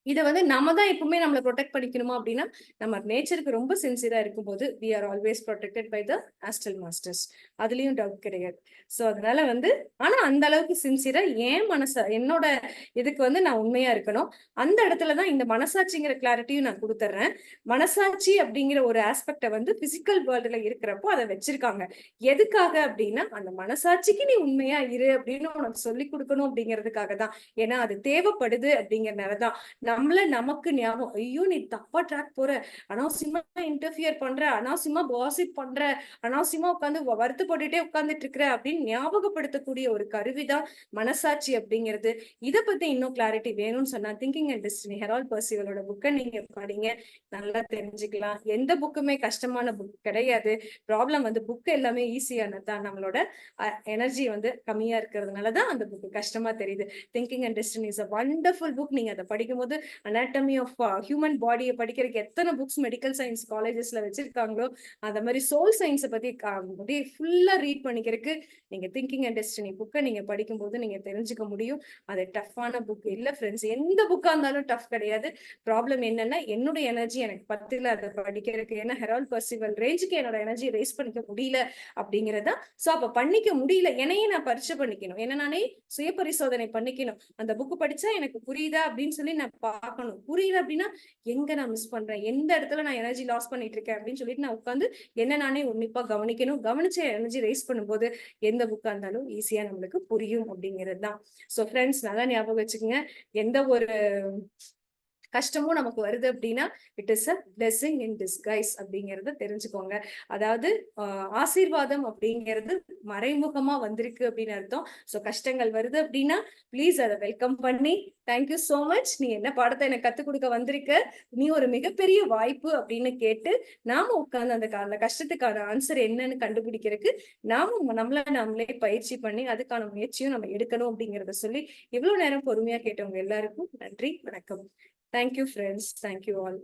இத வந்து நம்ம தான் எப்பவுமே நம்மள புரொடெக்ட் பண்ணிக்கணுமா அப்படின்னா, நம்ம நேச்சருக்கு ரொம்ப சின்சியரா இருக்கும்போது, we are always protected by the astral masters. அதுலயும் டவுட் கிடையாது. சோ அதனால வந்து ஆனா அந்த அளவுக்கு சின்சியரா என்னோட இதுக்கு வந்து நான் உண்மையா இருக்கணும். அந்த இடத்துல தான் இந்த மனசாட்சிங்கிற கிளாரிட்டியும் நான் குடுத்துர்றேன். மனசாட்சி அப்படிங்கிற ஒரு ஆஸ்பெக்ட்ட வந்து பிசிக்கல் வேர்ல்டுல இருக்கிறப்போ அத வச்சிருக்காங்க. எதுக்காக அப்படின்னா, அந்த மனசாட்சிக்கு நீ உண்மையா இரு அப்படின்னு உனக்கு சொல்லிக் குடுக்கணும் அப்படிங்கிறதுக்காக தான். ஏன்னா அது தேவைப்படுது அப்படிங்கிறனால தான். நம்மள நமக்கு ஞாபகம், ஐயோ நீ தப்பா ட்ராக் போற, அனாவசியமா இன்டர்ஃபியர் பண்ற, அனாவசியமா காசிப் பண்ற, அனாவசியமா உட்கார்ந்து வருத்தப்பட்டுட்டே உட்கார்ந்துட்டு இருக்கிற அப்படின்னு ஞாபகப்படுத்தக்கூடிய ஒரு கருவிதான் மனசாட்சி அப்படிங்கிறது. இத பத்தி இன்னும் கிளாரிட்டி வேணும்னு சொன்னா திங்கிங் அண்ட் டெஸ்டினி ஹெரால்ட் பர்சிவலோட புக்கை நீங்க படிங்க, நல்லா தெரிஞ்சுக்கலாம். எந்த புக்குமே கஷ்டமான புக் கிடையாது. ப்ராப்ளம் வந்து புக் எல்லாமே ஈஸியானதுதான். நம்மளோட எனர்ஜி வந்து கம்மியா இருக்கிறதுனாலதான் அந்த புக் கஷ்டமா தெரியுது. Thinking and destiny is a wonderful book. நீங்க அதை படிக்கும்போது அனாட்டமி ஆஃப் ஹியூமன் பாடியை படிக்கிறதுக்கு எத்தனை புக்ஸ் மெடிக்கல் சயின்ஸ் காலேஜஸ்ல வச்சிருக்காங்களோ அந்த மாதிரி சோல் சயின்ஸை பத்தி அப்படியே ஃபுல்லா ரீட் பண்ணிக்கிறதுக்கு நீங்க திங்கிங் அண்ட் டெஸ்டினி புக்கை நீங்க படிக்கும்போது நீங்க தெரிஞ்சுக்க முடியும். அது டஃப்பான புக் இல்ல ஃப்ரெண்ட்ஸ். எந்த புக்கா இருந்தாலும் டஃப் கிடையாது. ப்ராப்ளம் என்னன்னா என்னுடைய எனர்ஜி எனக்கு பத்தில அதை படிக்கிறதுக்கு. ஏன்னா ஹெரால்ட் பர்சிவல் ரேஞ்சுக்கு என்னோட எனர்ஜி ரேஸ் பண்ணிக்க முடியல அப்படிங்கிறதா. சோ அப்ப பண்ணிக்க முடியல, என்னையே நான் பரிச்சை பண்ணிக்கணும், என்ன நானே சுய பரிசோதனை பண்ணிக்கணும். அந்த புக் படிச்சா எனக்கு புரியுதா அப்படின்னு சொல்லி நான் பார்க்கணும். புரியல அப்படின்னா எங்க நான் மிஸ் பண்றேன், எந்த இடத்துல நான் எனர்ஜி லாஸ் பண்ணிட்டு இருக்கேன் அப்படின்னு சொல்லிட்டு நான் உட்காந்து என்ன நானே உன்னிப்பா கவனிக்கணும். கவனிச்ச எனர்ஜி ரைஸ் பண்ணும்போது எந்த புக்கா இருந்தாலும் ஈஸியா நம்மளுக்கு புரியும் அப்படிங்கிறது தான். சோ ஃப்ரெண்ட்ஸ் நல்லா ஞாபகம் வச்சுக்கோங்க. எந்த ஒரு கஷ்டமும் நமக்கு வருது அப்படின்னா it is a blessing in disguise அப்படிங்கறத தெரிஞ்சுக்கோங்க. அதாவது ஆசீர்வாதம் அப்படிங்கிறது மறைமுகமா வந்திருக்கு அப்படின்னு அர்த்தம். சோ கஷ்டங்கள் வருது அப்படின்னா ப்ளீஸ் அதை வெல்கம் பண்ணி தேங்க்யூ சோ மச், நீ என்ன பாடத்தை எனக்கு கத்துக் கொடுக்க வந்திருக்க, நீ ஒரு மிகப்பெரிய வாய்ப்பு அப்படின்னு கேட்டு நாம உட்கார்ந்து அந்த கஷ்டத்துக்கான ஆன்சர் என்னன்னு கண்டுபிடிக்கிறதுக்கு நாம நம்மளே பயிற்சி பண்ணி அதுக்கான முயற்சியும் நம்ம எடுக்கணும் அப்படிங்கறத சொல்லி இவ்வளவு நேரம் பொறுமையா கேட்டவங்க எல்லாருக்கும் நன்றி, வணக்கம். Thank you, friends. Thank you all.